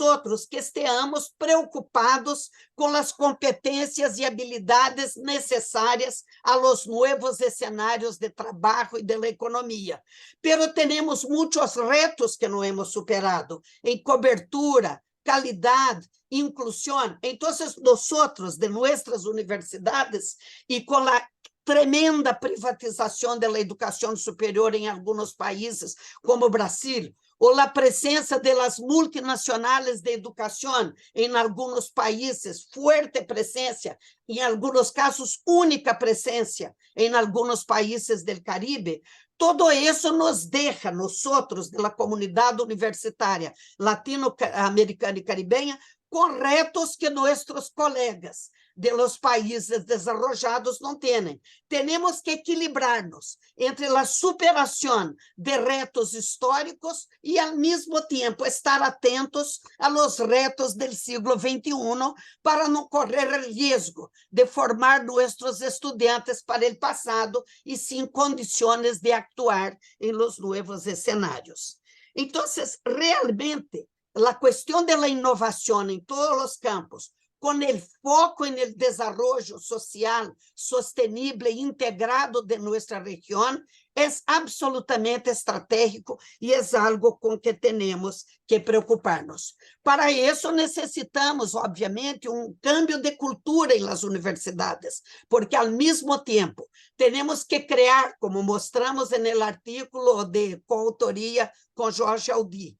Speaker 3: que estejamos preocupados com as competências e habilidades necessárias a los novos cenários de trabalho e de economia. Pero temos muitos retos que não hemos superado em cobertura, calidade, inclusão. Então, nós, de nossas universidades, e com a tremenda privatização da educação superior em alguns países, como o Brasil, ou a presença das multinacionais de educação em alguns países, forte presença, em alguns casos, única presença em alguns países do Caribe, todo isso nos deixa, nós, da comunidade universitária latino-americana e caribenha, com retos que nossos colegas de los países desenvolvidos não têm. Temos que equilibrar-nos entre a superação de retos históricos e, ao mesmo tempo, estar atentos a los retos do século XXI para não correr o risco de formar nossos estudantes para o passado e sim condições de actuar em los novos cenários. Então, realmente, la cuestión de la innovación en todos los campos, con el foco en el desarrollo social, sostenible e integrado de nuestra región, es absolutamente estratégico y es algo con que tenemos que preocuparnos. Para eso necesitamos, obviamente, un cambio de cultura en las universidades, porque al mismo tiempo tenemos que crear, como mostramos en el artículo de coautoría con Jorge Aldi,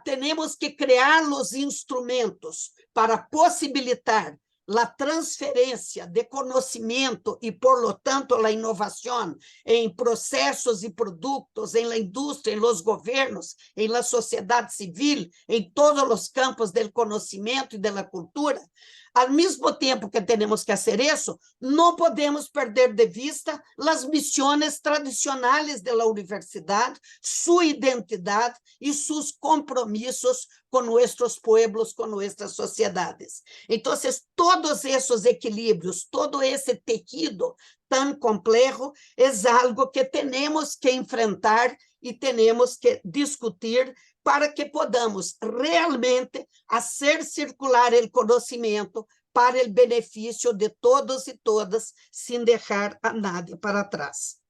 Speaker 3: tenemos que crear los instrumentos para posibilitar la transferencia de conocimiento y, por lo tanto, la innovación en procesos y productos, en la industria, en los gobiernos, en la sociedad civil, en todos los campos del conocimiento y de la cultura. Al mismo tiempo que tenemos que hacer eso, no podemos perder de vista las misiones tradicionales de la universidad, su identidad y sus compromisos con nuestros pueblos, con nuestras sociedades. Entonces, todos esos equilibrios, todo ese tejido tan complejo, es algo que tenemos que enfrentar y tenemos que discutir para que podamos realmente hacer circular el conocimiento para el beneficio de todos y todas, sin dejar a nadie para atrás.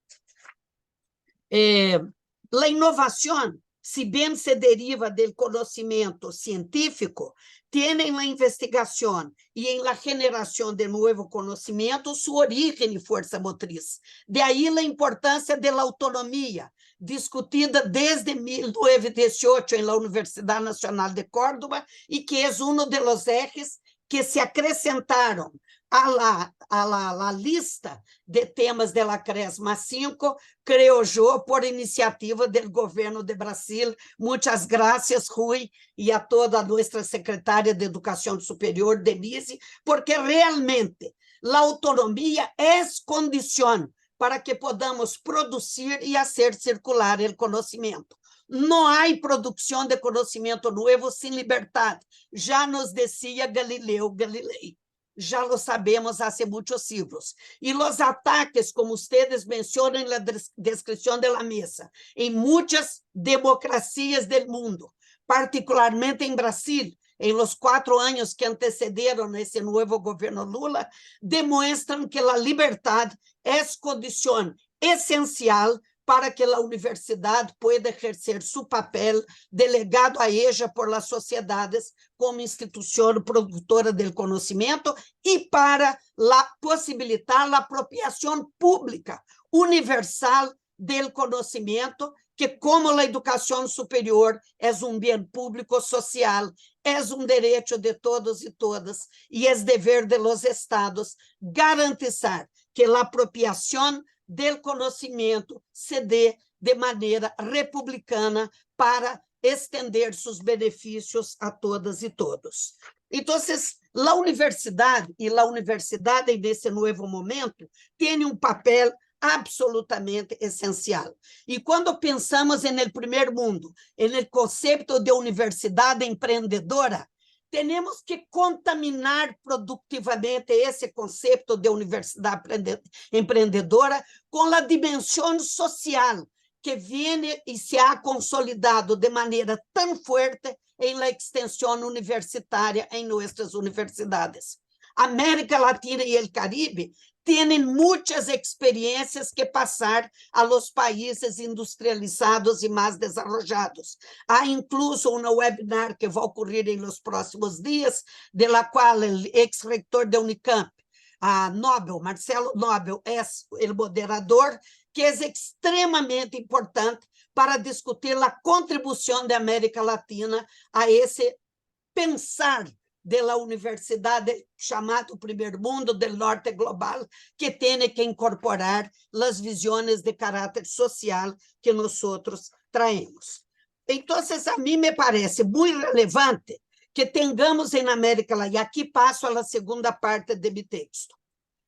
Speaker 3: La innovación, si bien se deriva del conocimiento científico, tiene en la investigación y en la generación de nuevo conocimiento su origen y fuerza motriz. De ahí la importancia de la autonomía, discutida desde 1918 en la Universidad Nacional de Córdoba y que es uno de los ejes que se acrescentaron a la lista de temas de la CRES+5, creo yo, por iniciativa del gobierno de Brasil. Muchas gracias, Rui, y a toda nuestra secretaria de Educación Superior, Denise, porque realmente la autonomía es condición para que podamos producir y hacer circular el conocimiento. No hay producción de conocimiento nuevo sin libertad. Ya nos decía Galileo Galilei. Ya lo sabemos hace muchos siglos. Y los ataques, como ustedes mencionan en la descripción de la mesa, en muchas democracias del mundo, particularmente en Brasil, en los 4 años que antecedieron ese nuevo gobierno Lula, demuestran que la libertad es condición esencial para que la universidad pueda ejercer su papel delegado a ella por las sociedades como institución productora del conocimiento y para posibilitar la apropiación pública universal del conocimiento, que como la educación superior es un bien público social, es un derecho de todos y todas y es deber de los estados garantizar que la apropiación del conocimiento se dé de manera republicana para estender sus beneficios a todas y todos. Entonces, la universidad en ese nuevo momento tiene un papel absolutamente esencial. Y cuando pensamos en el primer mundo, en el concepto de universidad emprendedora, tenemos que contaminar productivamente ese concepto de universidad emprendedora con la dimensión social que viene y se ha consolidado de manera tan fuerte en la extensión universitaria en nuestras universidades. América Latina y el Caribe tienen muchas experiencias que pasar a los países industrializados y más desarrollados. Hay incluso una webinar que va a ocurrir en los próximos días, de la cual el ex-rector de Unicamp, Nobel, Marcelo Nobel, es el moderador, que es extremamente importante para discutir la contribución de América Latina a ese pensar de la universidad chamado Primer Mundo del Norte Global, que tiene que incorporar las visiones de carácter social que nosotros traemos. Entonces, a mí me parece muy relevante que tengamos en América Latina, y aquí paso a la segunda parte de mi texto.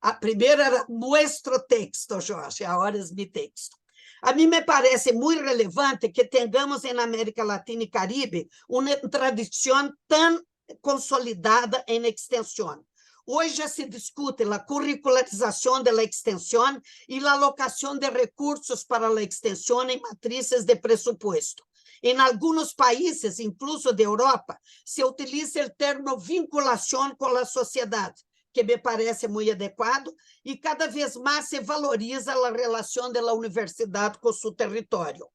Speaker 3: A primera era nuestro texto, Jorge, ahora es mi texto. A mí me parece muy relevante que tengamos en América Latina y Caribe una tradición tan consolidada en extensión. Hoy ya se discute la curricularización de la extensión y la alocación de recursos para la extensión en matrices de presupuesto. Em alguns países, incluso de Europa, se utiliza o termo vinculação com a sociedade, que me parece muito adequado, e cada vez mais se valoriza a relação da universidade com seu território.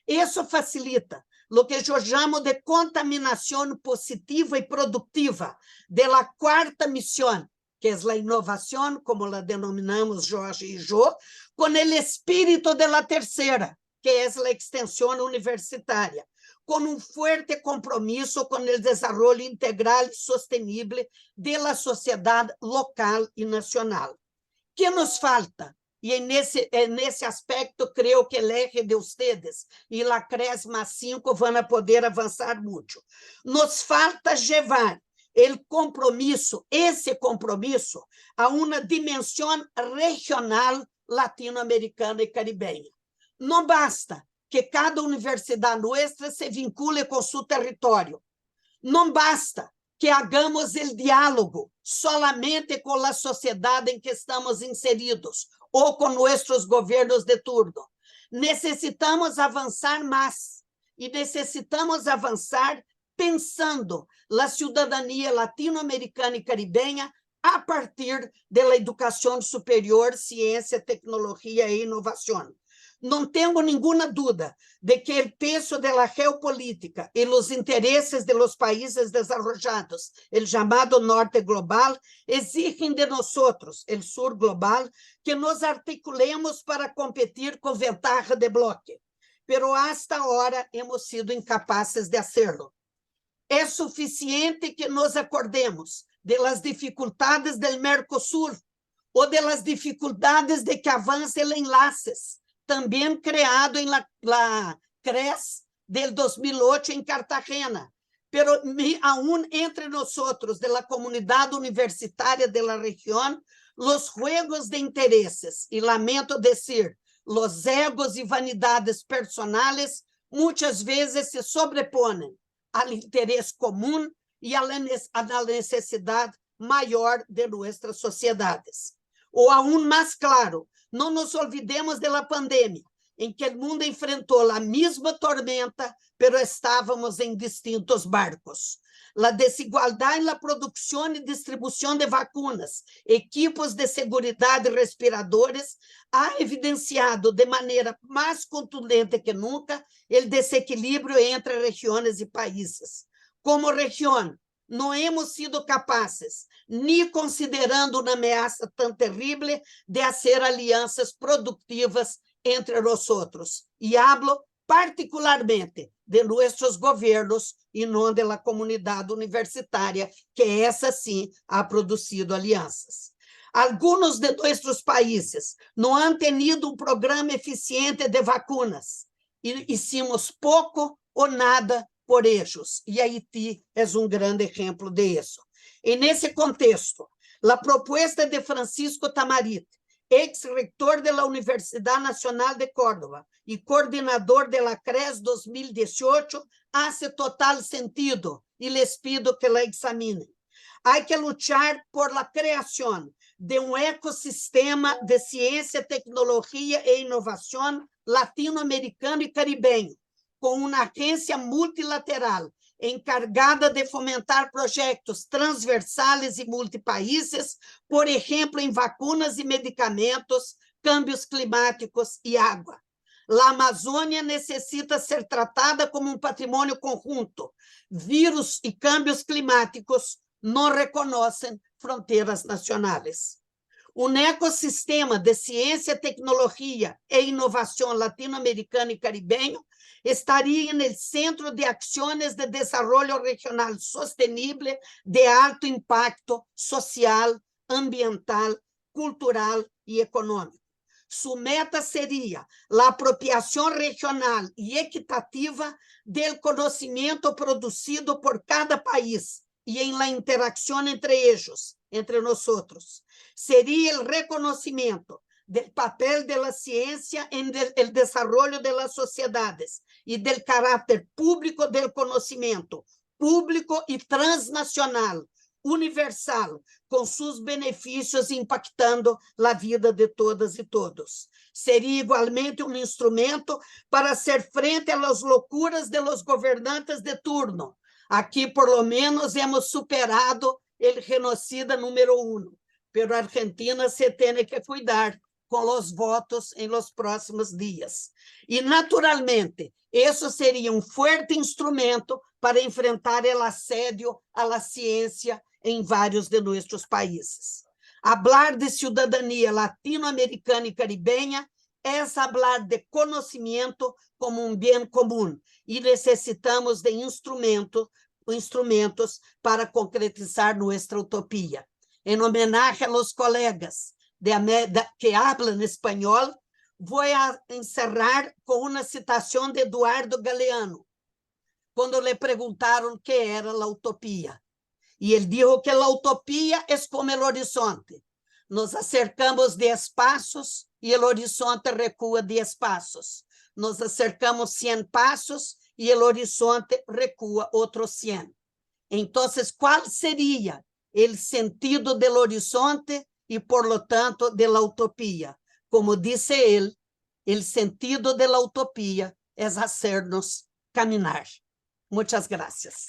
Speaker 3: Isso facilita o que eu chamo de contaminação positiva e produtiva da quarta missão, que é a inovação, como la denominamos Jorge e Jo, com o espírito da terceira, que é a extensão universitária, com forte compromisso com o desenvolvimento integral e sostenível da sociedade local e nacional. Que nos falta? E nesse aspecto, creio que o eje de vocês e a CRES mais 5 vão poder avançar muito. Nos falta levar esse compromisso, a uma dimensão regional latino-americana e caribenha. Não basta que cada universidade nossa se vincule com seu território. Não basta que hagamos o diálogo solamente com a sociedade em que estamos inseridos ou com nossos governos de turno. Necessitamos avançar mais e necessitamos avançar pensando na cidadania latino-americana e caribenha a partir da educação superior, ciência, tecnologia e inovação. Não tenho nenhuma dúvida de que o peso da geopolítica e os interesses dos países desenvolvidos, o chamado norte global, exigem de nós, o sul global, que nos articulemos para competir com ventaja de bloque. Pero hasta ahora hemos sido incapazes de hacerlo. É suficiente que nos acordemos de las dificuldades del Mercosul ou de las dificuldades de que avance el enlaces, também criado em la CRES del 2008 em Cartagena, pero aún entre nosotros de la comunidad universitaria de la región, los juegos de intereses, y lamento decir, los egos y vanidades personales muchas veces se sobreponen al interés común y a la necesidad mayor de nuestras sociedades. O aún más claro, não nos olvidemos da pandemia, em que o mundo enfrentou a mesma tormenta, pero estávamos em distintos barcos. A desigualdade na produção e distribuição de vacunas, equipos de seguridade e respiradores, ha evidenciado de maneira mais contundente que nunca o desequilíbrio entre regiões e países. Como região, não hemos sido capazes, nem considerando uma ameaça tão terrível, de fazer alianças produtivas entre nós outros. E hablo particularmente de nossos governos e não da comunidade universitária, que essa sim ha produzido alianças. Alguns de nossos países não han tenido programa eficiente de vacunas. E hicimos pouco ou nada por ellos, e Haití é grande exemplo de isso. E nesse contexto, a proposta de Francisco Tamarit, ex-rector da Universidade Nacional de Córdoba e coordenador da CRES 2018, hace total sentido e les pido que la examinem. Há que lutar por la criação de ecossistema de ciência, tecnologia e inovação latino-americano e caribenho, com uma agência multilateral encargada de fomentar projetos transversais e multipaíses, por exemplo, em vacunas e medicamentos, câmbios climáticos e água. A Amazônia necessita ser tratada como um patrimônio conjunto. Vírus e câmbios climáticos não reconhecem fronteiras nacionais. Um ecossistema de ciência, tecnologia e inovação latino-americano e caribenho estaria no centro de ações de desenvolvimento regional sustentável de alto impacto social, ambiental, cultural e econômico. Sua meta seria a apropriação regional e equitativa do conhecimento produzido por cada país e em la interação entre eles, entre nós outros. Seria o reconhecimento do papel da ciência em el desarrollo de las sociedades e do caráter público do conhecimento, público e transnacional, universal, com seus benefícios impactando a vida de todas e todos. Seria igualmente um instrumento para ser frente às loucuras de los governantes de turno. Aqui, por lo menos, hemos superado o genocida número 1, pero a Argentina se tem que cuidar com os votos em los próximos dias. E, naturalmente, isso seria um forte instrumento para enfrentar o assédio à ciência em vários de nossos países. Hablar de cidadania latino-americana e caribenha é hablar de conhecimento como um bem comum e necessitamos de instrumentos para concretizar nossa utopia. Em homenagem aos colegas que hablan espanhol, vou encerrar com uma citação de Eduardo Galeano, quando lhe perguntaram o que era a utopia. E ele disse que a utopia é como o horizonte. Nos acercamos 10 passos e o horizonte recua 10 passos. Nos acercamos 100 passos e o horizonte recua outros 100. Então, qual seria o sentido do horizonte e, por lo tanto, da utopia? Como disse ele, o sentido da utopia é hacernos caminar. Muchas gracias.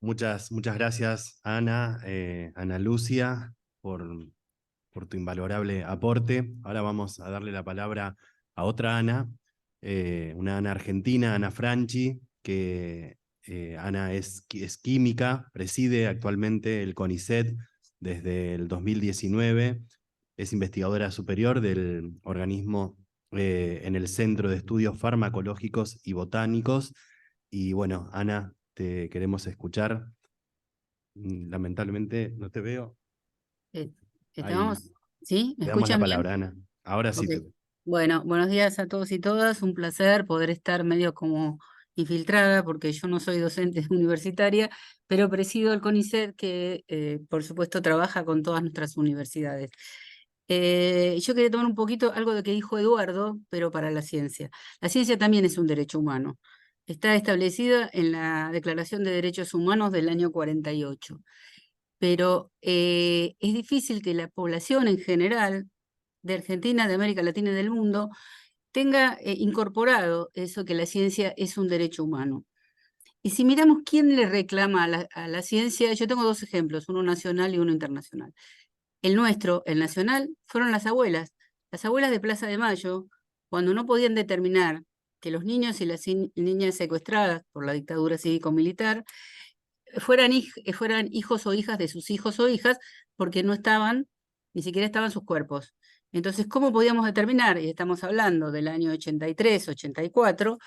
Speaker 1: Muchas gracias, Ana, Ana Lucia, por tu invalorable aporte. Ahora vamos a darle la palabra a otra Ana, una Ana argentina, Ana Franchi, que Ana es química, preside actualmente el CONICET desde el 2019, es investigadora superior del organismo en el Centro de Estudios Farmacológicos y Botánicos. Y bueno, Ana, te queremos escuchar. Lamentablemente no te veo.
Speaker 4: Estamos, ¿sí? ¿Me
Speaker 1: Te damos la
Speaker 4: escuchan
Speaker 1: palabra,
Speaker 4: bien?
Speaker 1: Ana. Ahora sí.
Speaker 4: Ok. Bueno, buenos días a todos y todas. Un placer poder estar medio como infiltrada, porque yo no soy docente universitaria, pero presido el CONICET, que por supuesto trabaja con todas nuestras universidades. Yo quería tomar un poquito algo de que dijo Eduardo, pero para la ciencia. La ciencia también es un derecho humano. Está establecida en la Declaración de Derechos Humanos del año 48. Pero es difícil que la población en general de Argentina, de América Latina y del mundo tenga incorporado eso que la ciencia es un derecho humano. Y si miramos quién le reclama a la ciencia, yo tengo 2 ejemplos, uno nacional y uno internacional. El nuestro, el nacional, fueron las abuelas de Plaza de Mayo, cuando no podían determinar que los niños y las niñas secuestradas por la dictadura cívico-militar fueran hijos o hijas de sus hijos o hijas, porque no estaban, ni siquiera estaban sus cuerpos. Entonces, ¿cómo podíamos determinar, y estamos hablando del año 83, 84,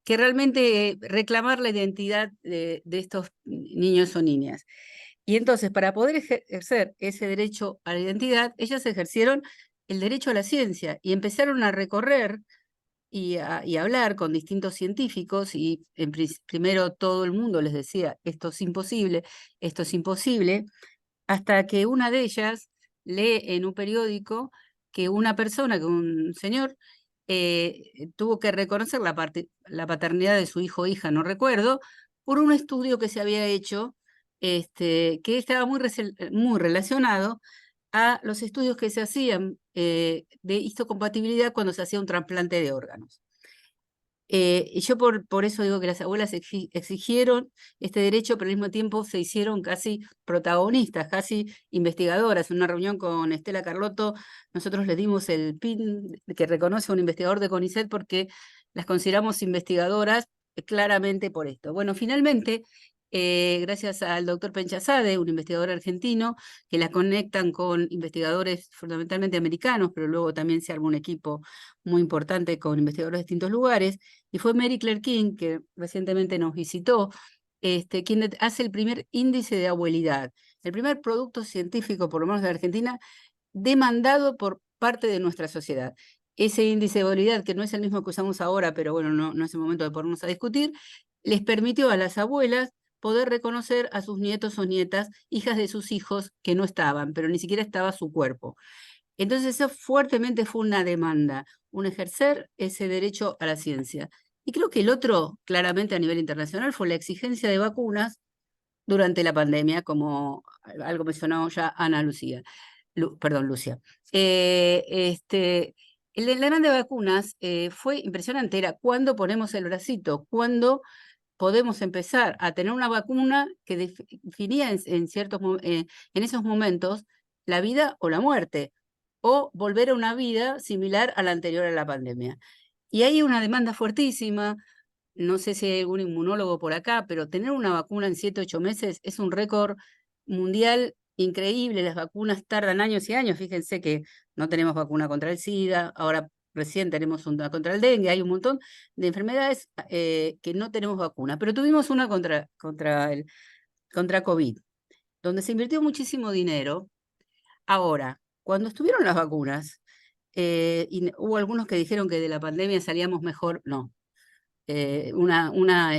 Speaker 4: que realmente reclamar la identidad de estos niños o niñas? Y entonces, para poder ejercer ese derecho a la identidad, ellas ejercieron el derecho a la ciencia y empezaron a recorrer y hablar con distintos científicos, y primero todo el mundo les decía, esto es imposible, hasta que una de ellas lee en un periódico que una persona, que un señor, tuvo que reconocer la paternidad de su hijo o hija, no recuerdo, por un estudio que se había hecho, que estaba muy relacionado a los estudios que se hacían de histocompatibilidad cuando se hacía un trasplante de órganos. Y yo por eso digo que las abuelas exigieron este derecho, pero al mismo tiempo se hicieron casi protagonistas, casi investigadoras. En una reunión con Estela Carlotto, nosotros les dimos el pin que reconoce a un investigador de CONICET, porque las consideramos investigadoras claramente por esto. Bueno, finalmente, gracias al doctor Penchazade, un investigador argentino, que la conectan con investigadores fundamentalmente americanos, pero luego también se armó un equipo muy importante con investigadores de distintos lugares, y fue Mary Claire King, que recientemente nos visitó, quien hace el primer índice de abuelidad, el primer producto científico, por lo menos de Argentina, demandado por parte de nuestra sociedad. Ese índice de abuelidad, que no es el mismo que usamos ahora, pero bueno, no es el momento de ponernos a discutir, les permitió a las abuelas poder reconocer a sus nietos o nietas, hijas de sus hijos que no estaban, pero ni siquiera estaba su cuerpo. Entonces eso fuertemente fue una demanda, un ejercer ese derecho a la ciencia. Y creo que el otro, claramente a nivel internacional, fue la exigencia de vacunas durante la pandemia, como algo mencionó ya Ana Lucía. Perdón, Lucia. La demanda de vacunas fue impresionante, era cuándo ponemos el bracito, cuándo podemos empezar a tener una vacuna que definía en esos momentos la vida o la muerte, o volver a una vida similar a la anterior a la pandemia. Y hay una demanda fuertísima, no sé si hay algún inmunólogo por acá, pero tener una vacuna en 7, 8 meses es un récord mundial increíble. Las vacunas tardan años y años. Fíjense que no tenemos vacuna contra el SIDA, ahora recién tenemos una contra el dengue, hay un montón de enfermedades que no tenemos vacuna, pero tuvimos una contra COVID, donde se invirtió muchísimo dinero. Ahora, cuando estuvieron las vacunas, y hubo algunos que dijeron que de la pandemia salíamos mejor, no. Una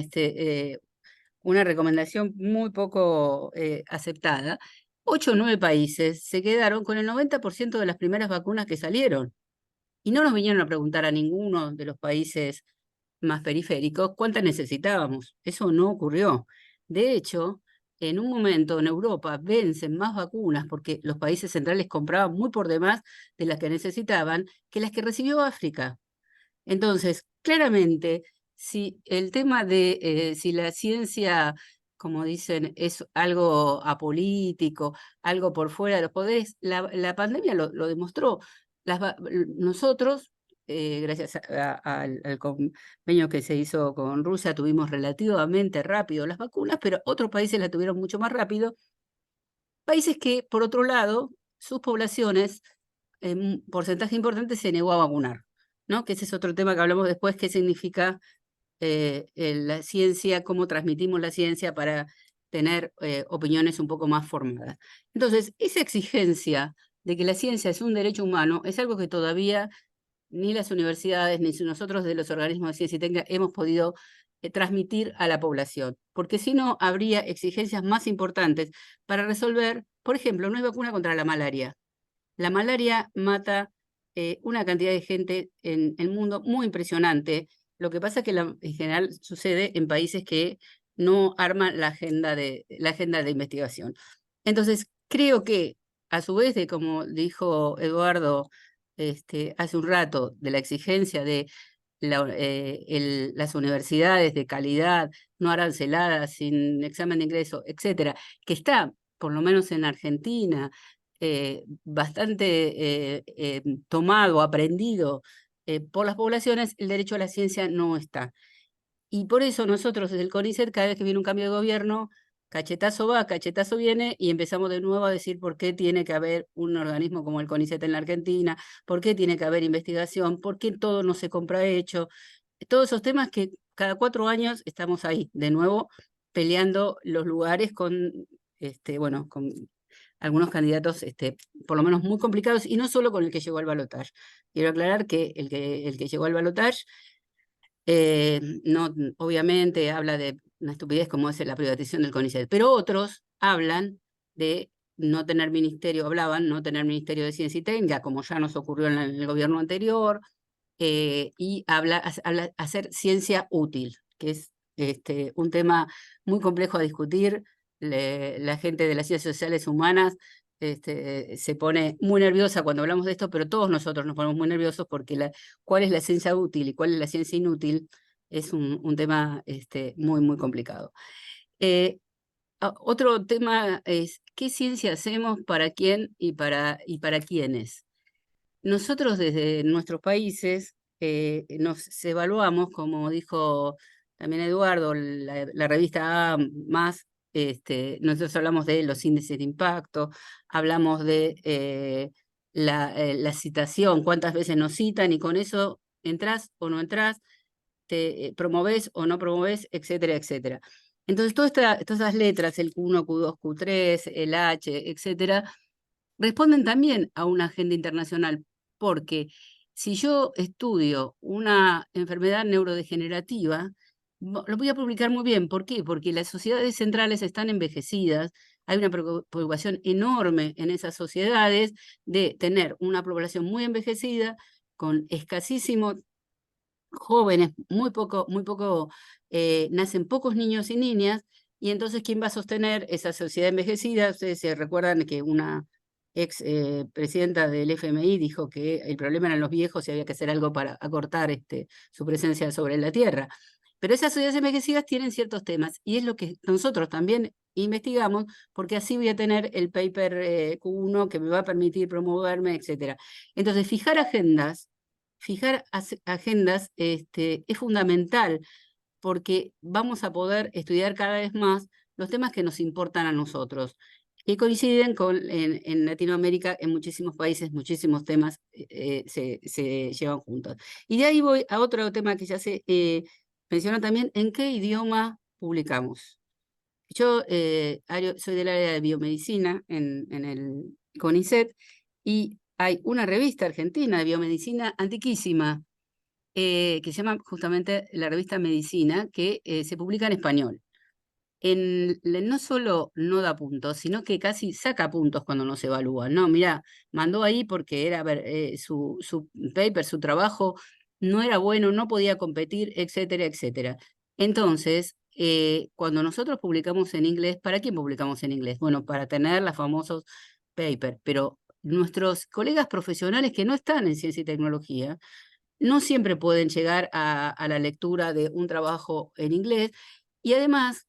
Speaker 4: recomendación muy poco aceptada. 8 o 9 países se quedaron con el 90% de las primeras vacunas que salieron. Y no nos vinieron a preguntar a ninguno de los países más periféricos cuántas necesitábamos. Eso no ocurrió. De hecho, en un momento en Europa vencen más vacunas porque los países centrales compraban muy por demás de las que necesitaban que las que recibió África. Entonces, claramente, si el tema de si la ciencia, como dicen, es algo apolítico, algo por fuera de los poderes, la pandemia lo demostró. Nosotros, gracias al convenio que se hizo con Rusia, tuvimos relativamente rápido las vacunas, pero otros países las tuvieron mucho más rápido. Países que, por otro lado, sus poblaciones, en un porcentaje importante, se negó a vacunar, ¿no? Que ese es otro tema que hablamos después, qué significa la ciencia, cómo transmitimos la ciencia para tener opiniones un poco más formadas. Entonces, esa exigencia de que la ciencia es un derecho humano es algo que todavía ni las universidades, ni nosotros de los organismos de ciencia y técnica hemos podido transmitir a la población, porque si no, habría exigencias más importantes para resolver. Por ejemplo, no hay vacuna contra la malaria. La malaria mata una cantidad de gente en el mundo muy impresionante. Lo que pasa es que en general sucede en países que no arman la agenda de investigación. Entonces, creo que, a su vez de, como dijo Eduardo hace un rato, de la exigencia de las universidades de calidad, no aranceladas, sin examen de ingreso, etcétera, que está, por lo menos en Argentina, bastante tomado, aprendido por las poblaciones, el derecho a la ciencia no está. Y por eso nosotros desde el CONICET, cada vez que viene un cambio de gobierno, cachetazo va, cachetazo viene, y empezamos de nuevo a decir por qué tiene que haber un organismo como el CONICET en la Argentina, por qué tiene que haber investigación, por qué todo no se compra hecho. Todos esos temas que cada 4 años estamos ahí, de nuevo, peleando los lugares con, con algunos candidatos, por lo menos muy complicados, y no solo con el que llegó al balotaje. Quiero aclarar que el que llegó al balotaje, no, obviamente habla de una estupidez como es la privatización del CONICET, pero otros hablan de no tener ministerio, no tener ministerio de ciencia y técnica, como ya nos ocurrió en el gobierno anterior, y hacer ciencia útil, que es un tema muy complejo a discutir. La gente de las ciencias sociales humanas se pone muy nerviosa cuando hablamos de esto, pero todos nosotros nos ponemos muy nerviosos porque cuál es la ciencia útil y cuál es la ciencia inútil es un tema muy, muy complicado. Otro tema es qué ciencia hacemos, para quién y para quiénes. Nosotros desde nuestros países nos evaluamos, como dijo también Eduardo, la revista A+, nosotros hablamos de los índices de impacto, hablamos de la citación, cuántas veces nos citan, y con eso entrás o no entrás, te promovés o no promovés, etcétera, etcétera. Entonces, todas esas letras, el Q1, Q2, Q3, el H, etcétera, responden también a una agenda internacional, porque si yo estudio una enfermedad neurodegenerativa, lo voy a publicar muy bien. ¿Por qué? Porque las sociedades centrales están envejecidas, hay una preocupación enorme en esas sociedades de tener una población muy envejecida, con escasísimos jóvenes, nacen pocos niños y niñas, y entonces, ¿quién va a sostener esa sociedad envejecida? Ustedes se recuerdan que una ex presidenta del FMI dijo que el problema eran los viejos y había que hacer algo para acortar su presencia sobre la Tierra. Pero esas sociedades envejecidas tienen ciertos temas, y es lo que nosotros también investigamos, porque así voy a tener el paper Q1 que me va a permitir promoverme, etc. Entonces, fijar agendas es fundamental, porque vamos a poder estudiar cada vez más los temas que nos importan a nosotros, que coinciden en Latinoamérica, en muchísimos países, muchísimos temas se llevan juntos. Y de ahí voy a otro tema que ya se mencionó también: ¿en qué idioma publicamos? Yo soy del área de biomedicina en el CONICET, y hay una revista argentina de biomedicina antiquísima, que se llama justamente la revista Medicina, que se publica en español. No solo no da puntos, sino que casi saca puntos cuando nos evalúan. No, mira, mandó ahí porque era, su paper, su trabajo no era bueno, no podía competir, etcétera, etcétera. Entonces, cuando nosotros publicamos en inglés, ¿para quién publicamos en inglés? Bueno, para tener los famosos papers, pero nuestros colegas profesionales que no están en ciencia y tecnología no siempre pueden llegar a la lectura de un trabajo en inglés, y además,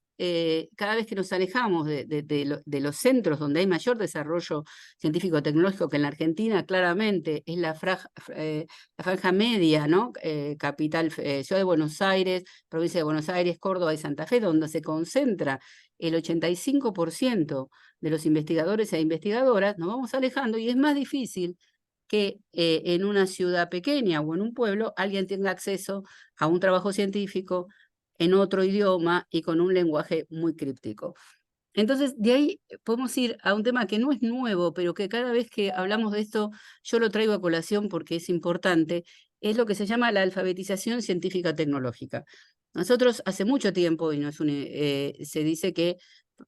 Speaker 4: cada vez que nos alejamos de los centros donde hay mayor desarrollo científico-tecnológico, que en la Argentina claramente es la franja media, ¿no? Capital, Ciudad de Buenos Aires, provincia de Buenos Aires, Córdoba y Santa Fe, donde se concentra el 85% de los investigadores e investigadoras, nos vamos alejando, y es más difícil que en una ciudad pequeña o en un pueblo alguien tenga acceso a un trabajo científico en otro idioma y con un lenguaje muy críptico. Entonces, de ahí podemos ir a un tema que no es nuevo, pero que cada vez que hablamos de esto yo lo traigo a colación porque es importante: es lo que se llama la alfabetización científica tecnológica. Nosotros hace mucho tiempo, y no es se dice que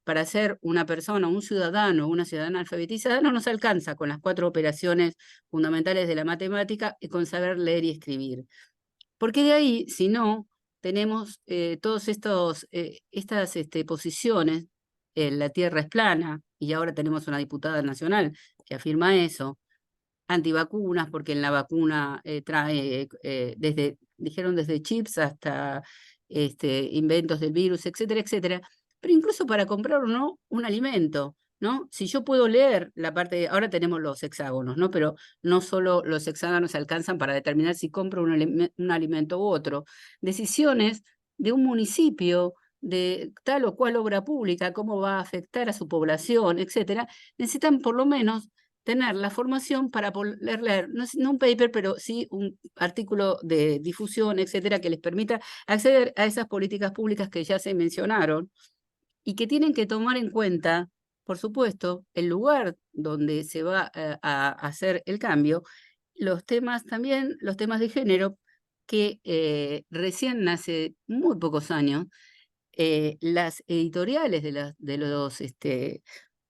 Speaker 4: para ser una persona, un ciudadano o una ciudadana alfabetizada, no nos alcanza con las 4 operaciones fundamentales de la matemática y con saber leer y escribir. Porque de ahí, si no, tenemos todas estas posiciones: la Tierra es plana, y ahora tenemos una diputada nacional que afirma eso; antivacunas, porque en la vacuna trae, dijeron desde chips hasta inventos del virus, etcétera, etcétera. Pero incluso para comprar o no un alimento, ¿no? Si yo puedo leer la parte, ahora tenemos los hexágonos, ¿no? Pero no solo los hexágonos alcanzan para determinar si compro un alimento u otro. Decisiones de un municipio, de tal o cual obra pública, cómo va a afectar a su población, etcétera, necesitan por lo menos tener la formación para poder leer, no un paper, pero sí un artículo de difusión, etcétera, que les permita acceder a esas políticas públicas que ya se mencionaron, y que tienen que tomar en cuenta, por supuesto, el lugar donde se va a hacer el cambio, los temas de género, que recién hace muy pocos años, las editoriales de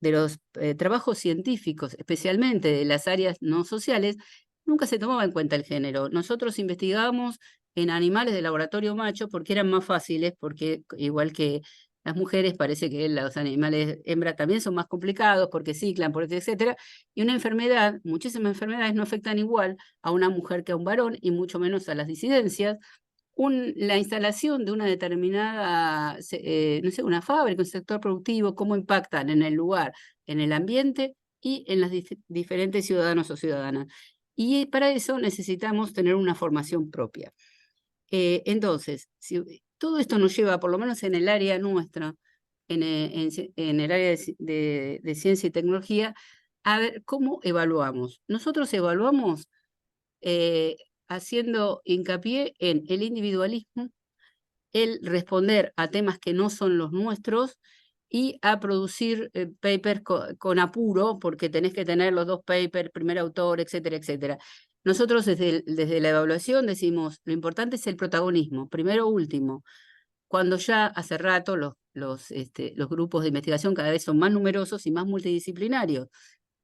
Speaker 4: los trabajos científicos, especialmente de las áreas no sociales, nunca se tomaba en cuenta el género. Nosotros investigábamos en animales de laboratorio macho porque eran más fáciles, porque igual que las mujeres, parece que los animales hembra también son más complicados porque ciclan, etcétera, y una enfermedad, muchísimas enfermedades no afectan igual a una mujer que a un varón, y mucho menos a las disidencias. La instalación de una determinada, no sé, una fábrica, un sector productivo, cómo impactan en el lugar, en el ambiente y en las diferentes ciudadanos o ciudadanas. Y para eso necesitamos tener una formación propia. Entonces, todo esto nos lleva, por lo menos en el área nuestra, en el área de ciencia y tecnología, a ver cómo evaluamos. Nosotros evaluamos haciendo hincapié en el individualismo, el responder a temas que no son los nuestros, y a producir papers con apuro, porque tenés que tener los 2 papers, primer autor, etcétera, etcétera. Nosotros desde la evaluación decimos: lo importante es el protagonismo, primero o último. Cuando ya hace rato los grupos de investigación cada vez son más numerosos y más multidisciplinarios.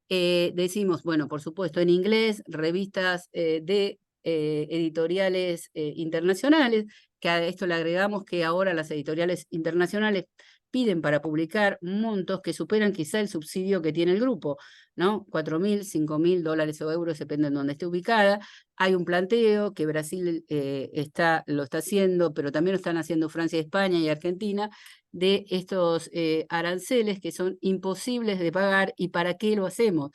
Speaker 4: Decimos, bueno, por supuesto, en inglés, revistas de editoriales internacionales, que a esto le agregamos que ahora las editoriales internacionales piden para publicar montos que superan quizá el subsidio que tiene el grupo, ¿no? 4.000, 5.000 dólares o euros, depende de dónde esté ubicada. Hay un planteo que Brasil lo está haciendo, pero también lo están haciendo Francia, España y Argentina, de estos aranceles que son imposibles de pagar. ¿Y para qué lo hacemos?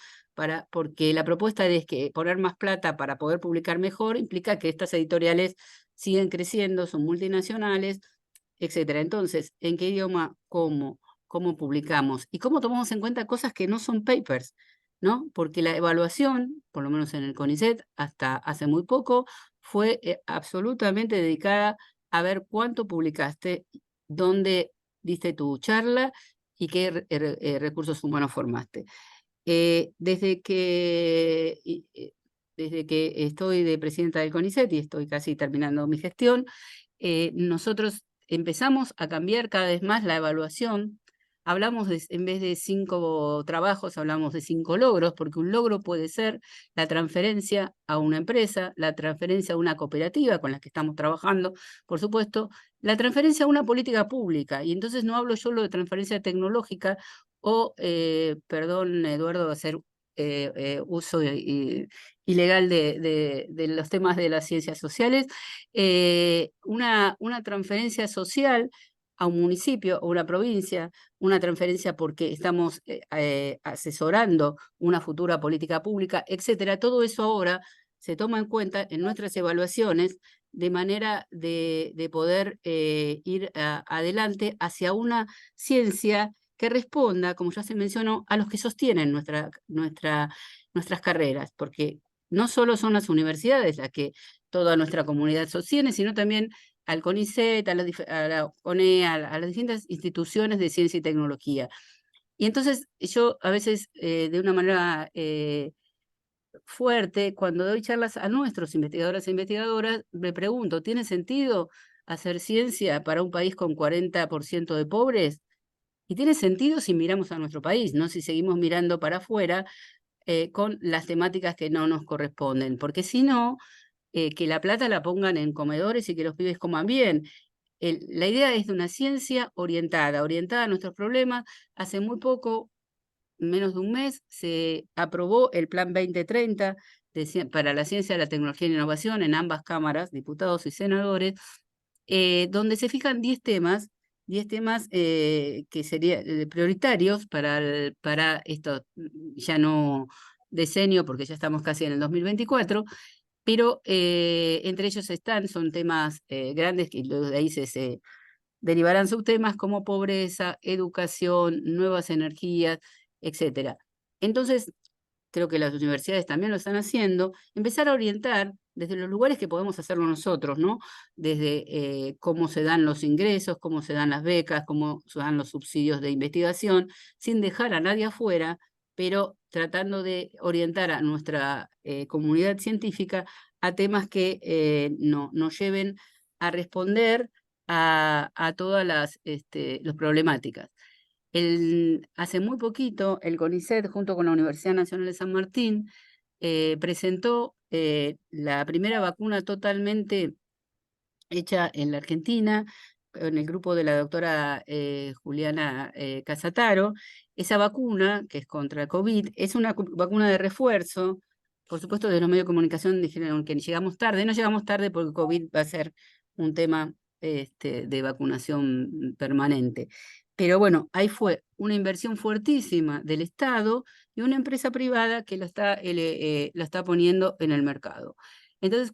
Speaker 4: Porque la propuesta es que poner más plata para poder publicar mejor implica que estas editoriales siguen creciendo, son multinacionales, etcétera. Entonces, ¿en qué idioma? ¿Cómo publicamos? ¿Y cómo tomamos en cuenta cosas que no son papers? ¿No? Porque la evaluación, por lo menos en el CONICET, hasta hace muy poco, fue absolutamente dedicada a ver cuánto publicaste, dónde diste tu charla y qué recursos humanos formaste. Desde que estoy de presidenta del CONICET y estoy casi terminando mi gestión, nosotros empezamos a cambiar cada vez más la evaluación. Hablamos en vez de 5 trabajos, hablamos de 5 logros, porque un logro puede ser la transferencia a una empresa, la transferencia a una cooperativa con la que estamos trabajando, por supuesto, la transferencia a una política pública. Y entonces no hablo solo de transferencia tecnológica o, perdón, Eduardo, hacer uso ilegal de los temas de las ciencias sociales, una transferencia social a un municipio o una provincia, una transferencia porque estamos asesorando una futura política pública, etcétera. Todo eso ahora se toma en cuenta en nuestras evaluaciones de manera de poder ir adelante hacia una ciencia que responda, como ya se mencionó, a los que sostienen nuestras carreras, porque no solo son las universidades las que toda nuestra comunidad sostiene, sino también al CONICET, a la CONE, a las distintas instituciones de ciencia y tecnología. Y entonces yo a veces de una manera fuerte, cuando doy charlas a nuestros investigadores e investigadoras, me pregunto, ¿tiene sentido hacer ciencia para un país con 40% de pobres? Y tiene sentido si miramos a nuestro país, no si seguimos mirando para afuera con las temáticas que no nos corresponden, porque si no, que la plata la pongan en comedores y que los pibes coman bien. La idea es de una ciencia orientada a nuestros problemas. Hace muy poco, menos de un mes, se aprobó el Plan 2030 para la ciencia, la tecnología y la innovación en ambas cámaras, diputados y senadores, donde se fijan 10 temas que serían prioritarios para esto, ya no decenio, porque ya estamos casi en el 2024, pero entre ellos son temas grandes que de ahí se derivarán subtemas como pobreza, educación, nuevas energías, etcétera. Entonces, creo que las universidades también lo están haciendo, empezar a orientar desde los lugares que podemos hacerlo nosotros, ¿no? Desde cómo se dan los ingresos, cómo se dan las becas, cómo se dan los subsidios de investigación, sin dejar a nadie afuera, pero tratando de orientar a nuestra comunidad científica a temas que nos lleven a responder a todas las problemáticas. Hace muy poquito, el CONICET, junto con la Universidad Nacional de San Martín, presentó la primera vacuna totalmente hecha en la Argentina, en el grupo de la doctora Juliana Casataro. Esa vacuna, que es contra el COVID, es una vacuna de refuerzo. Por supuesto, de los medios de comunicación dijeron que llegamos tarde. No llegamos tarde porque COVID va a ser un tema de vacunación permanente. Pero bueno, ahí fue una inversión fuertísima del Estado y una empresa privada que la está poniendo en el mercado. Entonces,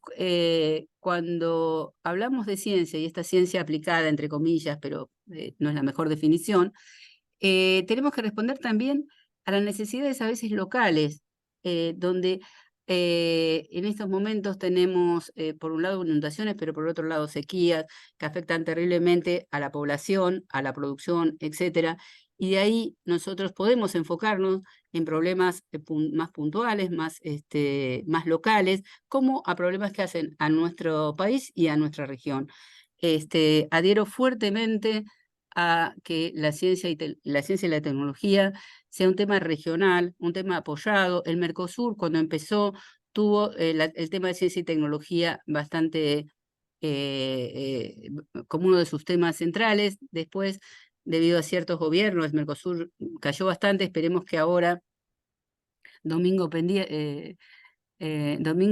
Speaker 4: cuando hablamos de ciencia, y esta ciencia aplicada, entre comillas, pero no es la mejor definición, tenemos que responder también a las necesidades a veces locales, donde en estos momentos tenemos, por un lado, inundaciones, pero por otro lado, sequías que afectan terriblemente a la población, a la producción, etcétera. Y de ahí nosotros podemos enfocarnos en problemas más puntuales, más locales, como a problemas que hacen a nuestro país y a nuestra región. Adhiero fuertemente a que la ciencia y la tecnología sea un tema regional, un tema apoyado. El Mercosur, cuando empezó, tuvo el tema de ciencia y tecnología bastante como uno de sus temas centrales. Después, debido a ciertos gobiernos, el Mercosur cayó bastante. Esperemos que ahora, domingo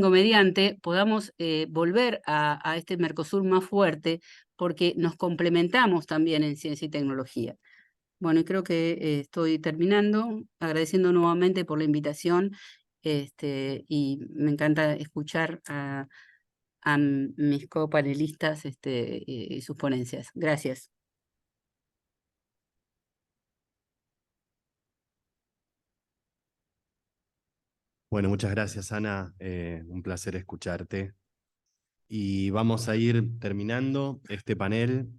Speaker 4: mediante, podamos volver a este Mercosur más fuerte, porque nos complementamos también en ciencia y tecnología. Bueno, y creo que estoy terminando, agradeciendo nuevamente por la invitación, y me encanta escuchar a mis copanelistas y sus ponencias. Gracias.
Speaker 1: Bueno, muchas gracias, Ana. Un placer escucharte. Y vamos a ir terminando este panel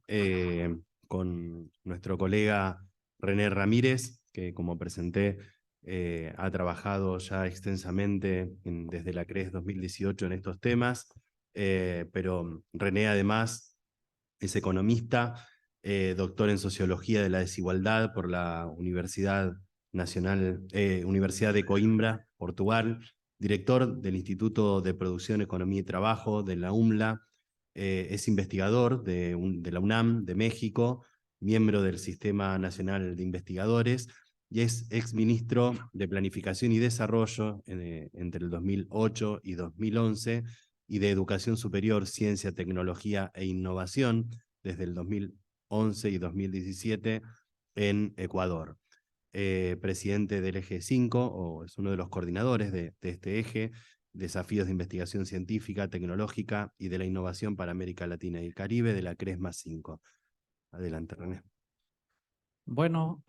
Speaker 1: con nuestro colega René Ramírez, que como presenté, ha trabajado ya extensamente desde la CRES 2018 en estos temas, pero René además es economista, doctor en Sociología de la Desigualdad por la Universidad de Coimbra, Portugal, director del Instituto de Producción, Economía y Trabajo de la UMLA, es investigador de la UNAM de México, miembro del Sistema Nacional de Investigadores y es exministro de Planificación y Desarrollo entre el 2008 y 2011 y de Educación Superior, Ciencia, Tecnología e Innovación desde el 2011 y 2017 en Ecuador. Presidente del Eje 5, o es uno de los coordinadores de este eje, Desafíos de Investigación Científica, Tecnológica y de la Innovación para América Latina y el Caribe, de la CRESMA 5. Adelante, René.
Speaker 5: Bueno,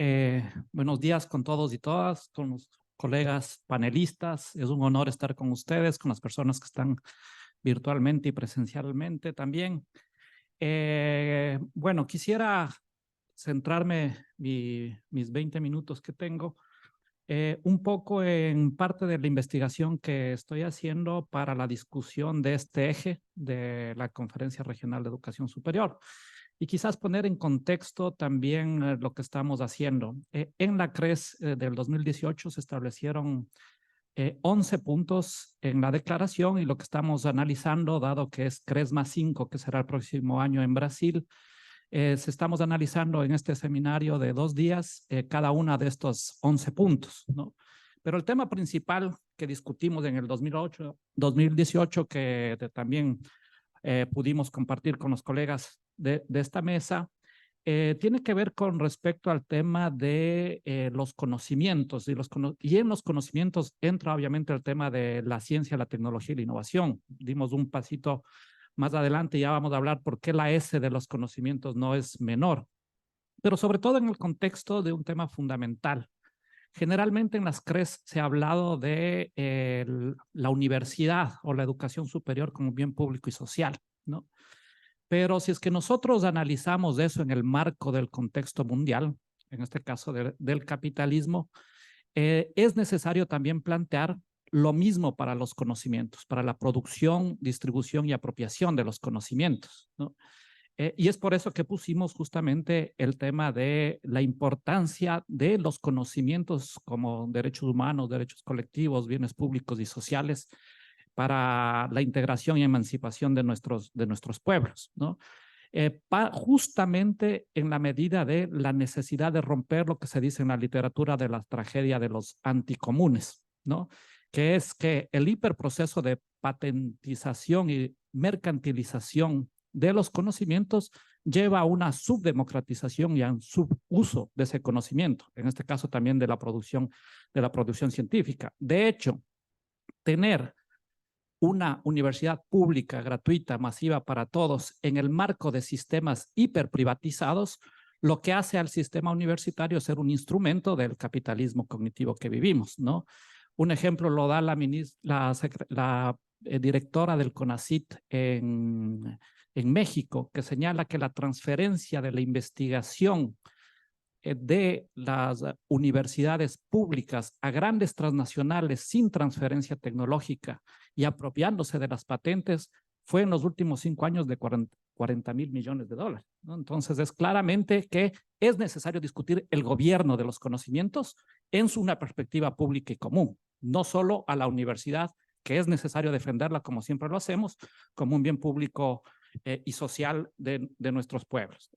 Speaker 5: buenos días con todos y todas, con los colegas panelistas. Es un honor estar con ustedes, con las personas que están virtualmente y presencialmente también. Bueno, quisiera centrarme mis 20 minutos que tengo un poco en parte de la investigación que estoy haciendo para la discusión de este eje de la Conferencia Regional de Educación Superior. Y quizás poner en contexto también lo que estamos haciendo. En la CRES del 2018 se establecieron 11 puntos en la declaración y lo que estamos analizando, dado que es CRESMA 5, que será el próximo año en Brasil, estamos analizando en este seminario de 2 días cada una de estos 11 puntos, ¿no? Pero el tema principal que discutimos en el 2018, que también pudimos compartir con los colegas de esta mesa, tiene que ver con respecto al tema de los conocimientos y en los conocimientos entra obviamente el tema de la ciencia, la tecnología y la innovación. Dimos un pasito más adelante, ya vamos a hablar por qué la S de los conocimientos no es menor, pero sobre todo en el contexto de un tema fundamental. Generalmente en las CRES se ha hablado de la universidad o la educación superior como bien público y social, ¿no? Pero si es que nosotros analizamos eso en el marco del contexto mundial, en este caso del capitalismo, es necesario también plantear lo mismo para los conocimientos, para la producción, distribución y apropiación de los conocimientos, ¿no? Y es por eso que pusimos justamente el tema de la importancia de los conocimientos como derechos humanos, derechos colectivos, bienes públicos y sociales para la integración y emancipación de nuestros pueblos, ¿no? Justamente en la medida de la necesidad de romper lo que se dice en la literatura de la tragedia de los anticomunes, ¿no? Que es que el hiperproceso de patentización y mercantilización de los conocimientos lleva a una subdemocratización y a un subuso de ese conocimiento, en este caso también de la producción científica. De hecho, tener una universidad pública, gratuita, masiva para todos en el marco de sistemas hiperprivatizados, lo que hace al sistema universitario ser un instrumento del capitalismo cognitivo que vivimos, ¿no? Un ejemplo lo da la directora del CONACYT en México, que señala que la transferencia de la investigación de las universidades públicas a grandes transnacionales sin transferencia tecnológica y apropiándose de las patentes fue en los últimos 5 años de 40.000 millones de dólares, ¿no? Entonces es claramente que es necesario discutir el gobierno de los conocimientos en una perspectiva pública y común, no solo a la universidad, que es necesario defenderla como siempre lo hacemos, como un bien público y social de nuestros pueblos.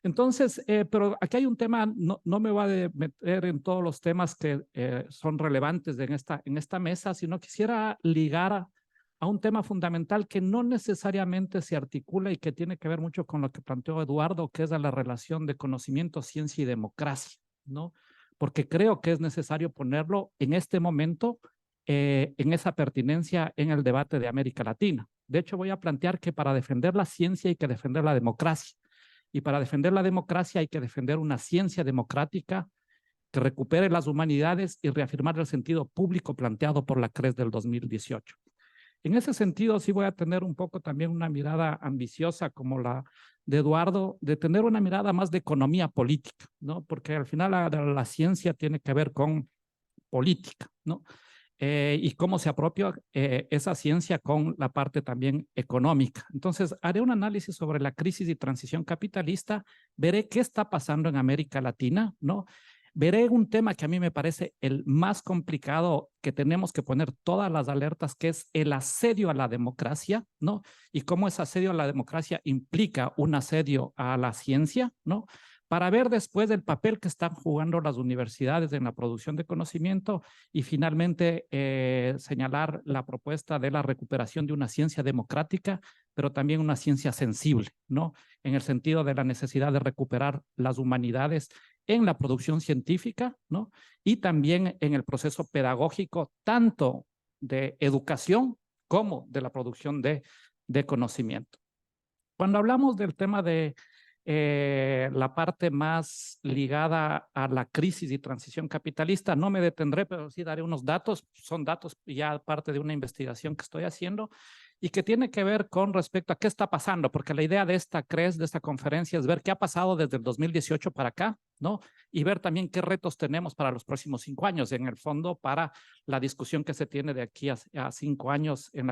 Speaker 5: Entonces, pero aquí hay un tema, no me voy a meter en todos los temas que son relevantes en esta mesa, sino quisiera ligar a un tema fundamental que no necesariamente se articula y que tiene que ver mucho con lo que planteó Eduardo, que es la relación de conocimiento, ciencia y democracia, ¿no? Porque creo que es necesario ponerlo en este momento en esa pertinencia en el debate de América Latina. De hecho, voy a plantear que para defender la ciencia hay que defender la democracia. Y para defender la democracia hay que defender una ciencia democrática que recupere las humanidades y reafirmar el sentido público planteado por la CRES del 2018. En ese sentido, sí voy a tener un poco también una mirada ambiciosa como la de Eduardo, de tener una mirada más de economía política, ¿no? Porque al final la ciencia tiene que ver con política, ¿no? Y cómo se apropia esa ciencia con la parte también económica. Entonces, haré un análisis sobre la crisis y transición capitalista, veré qué está pasando en América Latina, ¿no? Veré un tema que a mí me parece el más complicado, que tenemos que poner todas las alertas, que es el asedio a la democracia, ¿no? Y cómo ese asedio a la democracia implica un asedio a la ciencia, ¿no? Para ver después el papel que están jugando las universidades en la producción de conocimiento y finalmente señalar la propuesta de la recuperación de una ciencia democrática, pero también una ciencia sensible, ¿no? En el sentido de la necesidad de recuperar las humanidades en la producción científica, ¿no? Y también en el proceso pedagógico, tanto de educación como de la producción de conocimiento. Cuando hablamos del tema de la parte más ligada a la crisis y transición capitalista, no me detendré, pero sí daré unos datos, son datos ya parte de una investigación que estoy haciendo y que tiene que ver con respecto a qué está pasando, porque la idea de esta CRES, de esta conferencia, es ver qué ha pasado desde el 2018 para acá, ¿no? Y ver también qué retos tenemos para los próximos 5 años, en el fondo, para la discusión que se tiene de aquí a 5 años en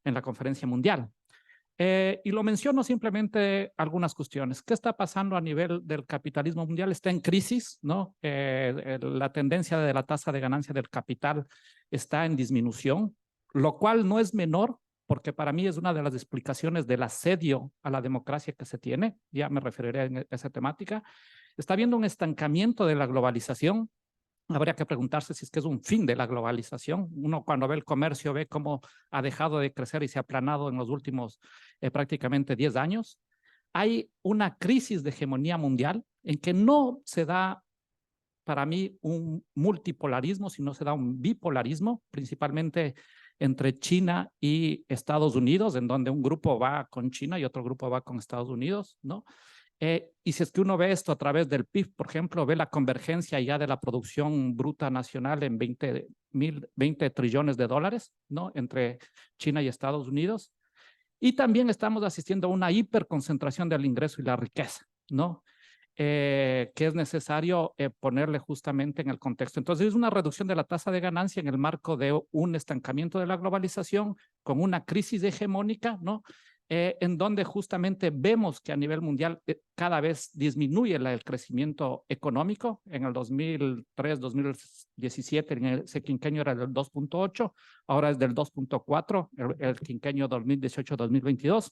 Speaker 5: la conferencia mundial. Y lo menciono simplemente algunas cuestiones. ¿Qué está pasando a nivel del capitalismo mundial? Está en crisis, ¿no? La tendencia de la tasa de ganancia del capital está en disminución, lo cual no es menor, porque para mí es una de las explicaciones del asedio a la democracia que se tiene. Ya me referiré a esa temática. Está habiendo un estancamiento de la globalización. Habría que preguntarse si es que es un fin de la globalización. Uno cuando ve el comercio ve cómo ha dejado de crecer y se ha aplanado en los últimos prácticamente 10 años. Hay una crisis de hegemonía mundial en que no se da, para mí, un multipolarismo, sino se da un bipolarismo, principalmente entre China y Estados Unidos, en donde un grupo va con China y otro grupo va con Estados Unidos, ¿no? Y si es que uno ve esto a través del PIB, por ejemplo, ve la convergencia ya de la producción bruta nacional en 20 trillones de dólares, ¿no? Entre China y Estados Unidos. Y también estamos asistiendo a una hiperconcentración del ingreso y la riqueza, ¿no? Que es necesario ponerle justamente en el contexto. Entonces, es una reducción de la tasa de ganancia en el marco de un estancamiento de la globalización con una crisis hegemónica, ¿no? En donde justamente vemos que a nivel mundial cada vez disminuye el crecimiento económico. En el 2003-2017, en ese quinquenio era del 2.8, ahora es del 2.4, el quinquenio 2018-2022,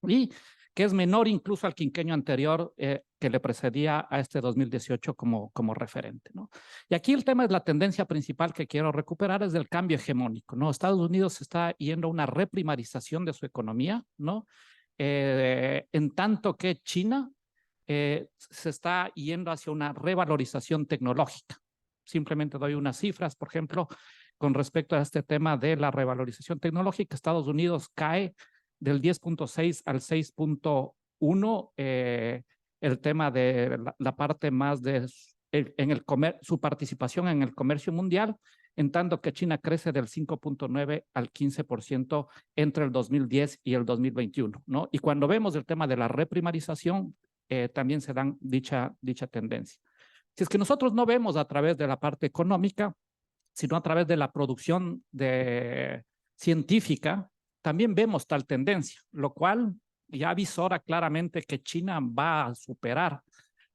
Speaker 5: y que es menor incluso al quinquenio anterior que le precedía a este 2018 como referente, ¿no? Y aquí el tema es la tendencia principal que quiero recuperar, es del cambio hegemónico, ¿no? Estados Unidos está yendo a una reprimarización de su economía, ¿no? En tanto que China se está yendo hacia una revalorización tecnológica. Simplemente doy unas cifras, por ejemplo, con respecto a este tema de la revalorización tecnológica. Estados Unidos cae del 10.6 al 6.1, el tema de la parte más de su participación en el comercio mundial, en tanto que China crece del 5.9 al 15% entre el 2010 y el 2021, ¿no? Y cuando vemos el tema de la reprimarización, también se dan dicha tendencia. Si es que nosotros no vemos a través de la parte económica, sino a través de la producción científica, también vemos tal tendencia, lo cual ya avisora claramente que China va a superar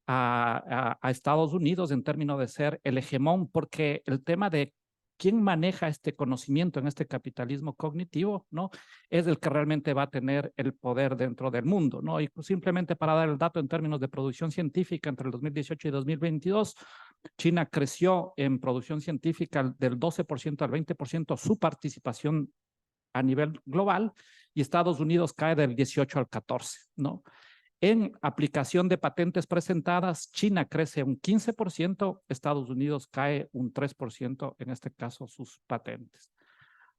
Speaker 5: a Estados Unidos en términos de ser el hegemón, porque el tema de quién maneja este conocimiento en este capitalismo cognitivo, ¿no? Es el que realmente va a tener el poder dentro del mundo, ¿no? Y simplemente para dar el dato en términos de producción científica entre el 2018 y 2022, China creció en producción científica del 12% al 20% su participación a nivel global, y Estados Unidos cae del 18 al 14, ¿no? En aplicación de patentes presentadas, China crece un 15%, Estados Unidos cae un 3%, en este caso sus patentes.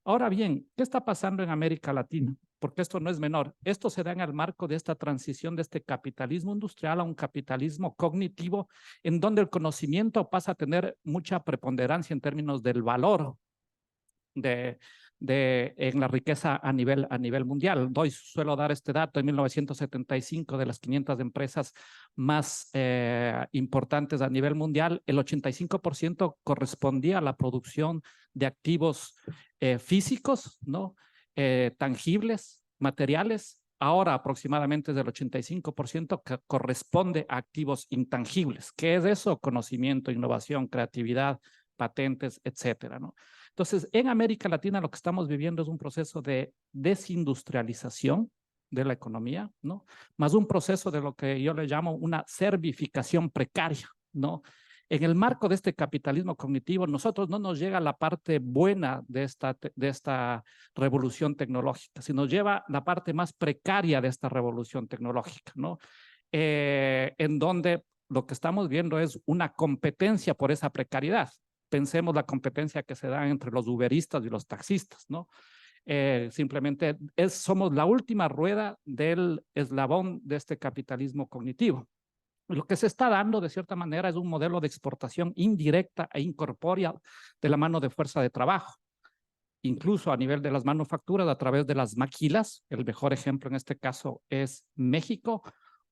Speaker 5: Ahora bien, ¿qué está pasando en América Latina? Porque esto no es menor. Esto se da en el marco de esta transición de este capitalismo industrial a un capitalismo cognitivo, en donde el conocimiento pasa a tener mucha preponderancia en términos del valor en la riqueza a nivel mundial. Suelo dar este dato: en 1975, de las 500 empresas más importantes a nivel mundial, el 85% correspondía a la producción de activos físicos, ¿no? Tangibles, materiales. Ahora aproximadamente del 85% que corresponde a activos intangibles. ¿Qué es eso? Conocimiento, innovación, creatividad, patentes, etcétera, ¿no? Entonces, en América Latina lo que estamos viviendo es un proceso de desindustrialización de la economía, ¿no? Más un proceso de lo que yo le llamo una servificación precaria, ¿no? En el marco de este capitalismo cognitivo, nosotros no nos llega la parte buena de esta revolución tecnológica, sino lleva la parte más precaria de esta revolución tecnológica, ¿no? En donde lo que estamos viendo es una competencia por esa precariedad. Pensemos la competencia que se da entre los uberistas y los taxistas, ¿no? Simplemente somos la última rueda del eslabón de este capitalismo cognitivo. Lo que se está dando, de cierta manera, es un modelo de exportación indirecta e incorpórea de la mano de fuerza de trabajo, incluso a nivel de las manufacturas, a través de las maquilas. El mejor ejemplo en este caso es México,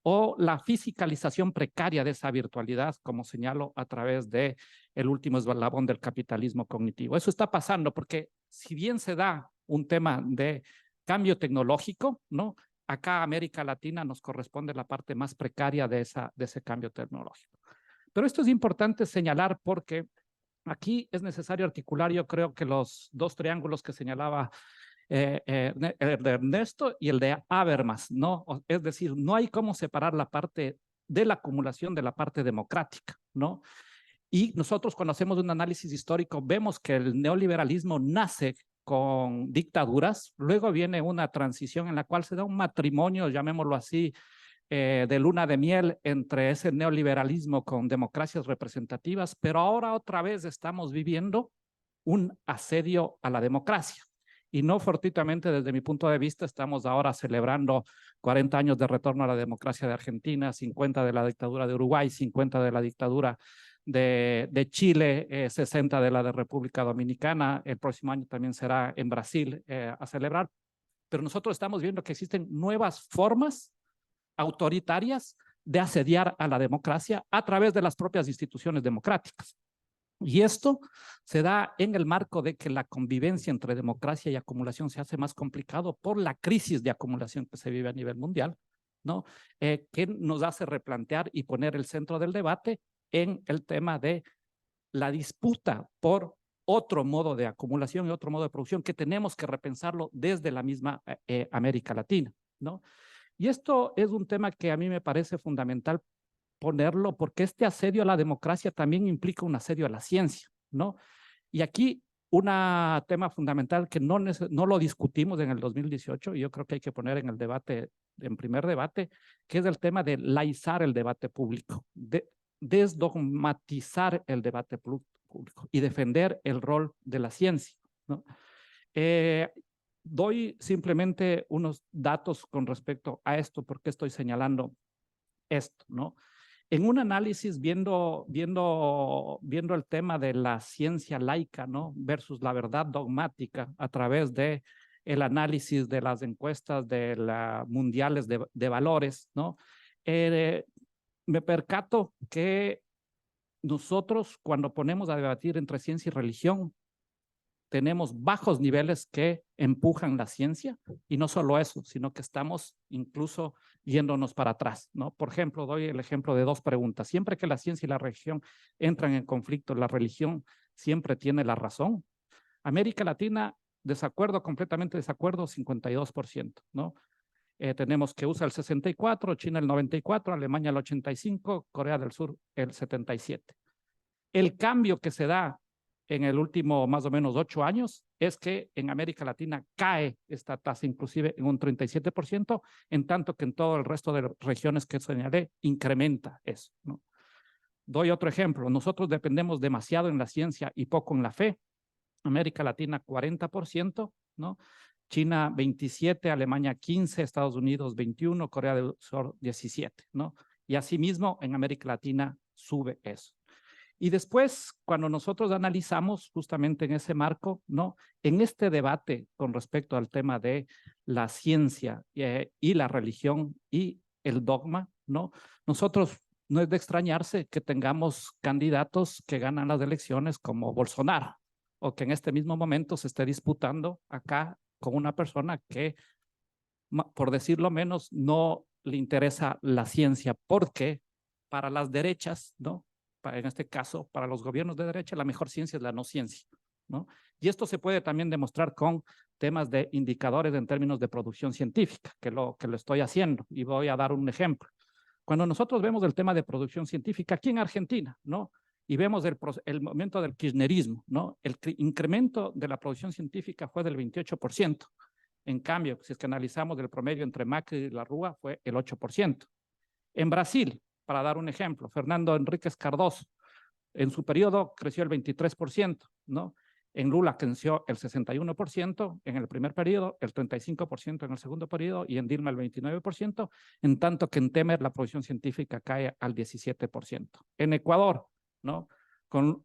Speaker 5: o la fiscalización precaria de esa virtualidad, como señalo, a través de el último eslabón del capitalismo cognitivo. Eso está pasando porque, si bien se da un tema de cambio tecnológico, ¿no? Acá América Latina nos corresponde la parte más precaria de ese cambio tecnológico. Pero esto es importante señalar porque aquí es necesario articular, yo creo, que los dos triángulos que señalaba el de Ernesto y el de Habermas, ¿no? Es decir, no hay cómo separar la parte de la acumulación de la parte democrática, ¿no? Y nosotros, cuando hacemos un análisis histórico, vemos que el neoliberalismo nace con dictaduras, luego viene una transición en la cual se da un matrimonio, llamémoslo así, de luna de miel entre ese neoliberalismo con democracias representativas, pero ahora otra vez estamos viviendo un asedio a la democracia. Y no fortuitamente, desde mi punto de vista, estamos ahora celebrando 40 años de retorno a la democracia de Argentina, 50 de la dictadura de Uruguay, 50 de la dictadura de Chile, 60 de la de República Dominicana. El próximo año también será en Brasil a celebrar. Pero nosotros estamos viendo que existen nuevas formas autoritarias de asediar a la democracia a través de las propias instituciones democráticas. Y esto se da en el marco de que la convivencia entre democracia y acumulación se hace más complicado por la crisis de acumulación que se vive a nivel mundial, ¿no? Que nos hace replantear y poner el centro del debate en el tema de la disputa por otro modo de acumulación y otro modo de producción, que tenemos que repensarlo desde la misma América Latina, ¿no? Y esto es un tema que a mí me parece fundamental ponerlo, porque este asedio a la democracia también implica un asedio a la ciencia, ¿no? Y aquí un tema fundamental que no lo discutimos en el 2018, y yo creo que hay que poner en el debate, en primer debate, que es el tema de laizar el debate público, de desdogmatizar el debate público y defender el rol de la ciencia, ¿no? Doy simplemente unos datos con respecto a esto, porque estoy señalando esto, ¿no? En un análisis viendo el tema de la ciencia laica, ¿no? Versus la verdad dogmática, a través de el análisis de las encuestas de mundiales de valores, ¿no? Me percato que nosotros, cuando ponemos a debatir entre ciencia y religión, tenemos bajos niveles que empujan la ciencia, y no solo eso, sino que estamos incluso yéndonos para atrás, ¿no? Por ejemplo, doy el ejemplo de dos preguntas. Siempre que la ciencia y la religión entran en conflicto, la religión siempre tiene la razón. América Latina, desacuerdo, completamente desacuerdo, 52%, ¿no? Tenemos que USA el 64%, China el 94%, Alemania el 85%, Corea del Sur el 77%. El cambio que se da en el último más o menos 8 años es que en América Latina cae esta tasa inclusive en un 37%, en tanto que en todo el resto de regiones que señalé incrementa eso, ¿no? Doy otro ejemplo. Nosotros dependemos demasiado en la ciencia y poco en la fe. América Latina 40%, ¿no? China 27%, Alemania 15%, Estados Unidos 21%, Corea del Sur 17%, ¿no? Y asimismo en América Latina sube eso. Y después, cuando nosotros analizamos justamente en ese marco, ¿no? En este debate con respecto al tema de la ciencia y la religión y el dogma, ¿no? Nosotros no es de extrañarse que tengamos candidatos que ganan las elecciones como Bolsonaro, o que en este mismo momento se esté disputando acá con una persona que, por decirlo menos, no le interesa la ciencia, porque para las derechas, ¿no? En este caso, para los gobiernos de derecha, la mejor ciencia es la no ciencia, ¿no? Y esto se puede también demostrar con temas de indicadores en términos de producción científica, que lo estoy haciendo, y voy a dar un ejemplo. Cuando nosotros vemos el tema de producción científica aquí en Argentina, ¿no? Y vemos el momento del kirchnerismo, ¿no? El incremento de la producción científica fue del 28%. En cambio, si es que analizamos el promedio entre Macri y la Rúa, fue el 8%. En Brasil, para dar un ejemplo, Fernando Henrique Cardoso, en su periodo creció el 23%, ¿no? En Lula creció el 61% en el primer periodo, el 35% en el segundo periodo, y en Dilma el 29%, en tanto que en Temer la producción científica cae al 17%. En Ecuador, ¿no? Con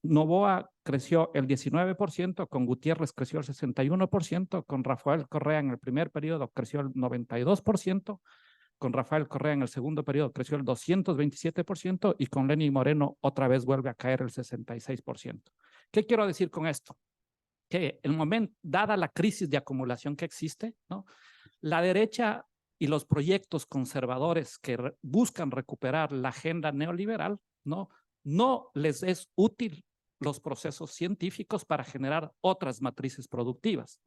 Speaker 5: Noboa creció el 19%, con Gutiérrez creció el 61%, con Rafael Correa en el primer periodo creció el 92%, con Rafael Correa en el segundo periodo creció el 227%, y con Lenín Moreno otra vez vuelve a caer el 66%. ¿Qué quiero decir con esto? Que el momento, dada la crisis de acumulación que existe, ¿no? La derecha y los proyectos conservadores que buscan recuperar la agenda neoliberal, ¿no? No les es útil los procesos científicos para generar otras matrices productivas,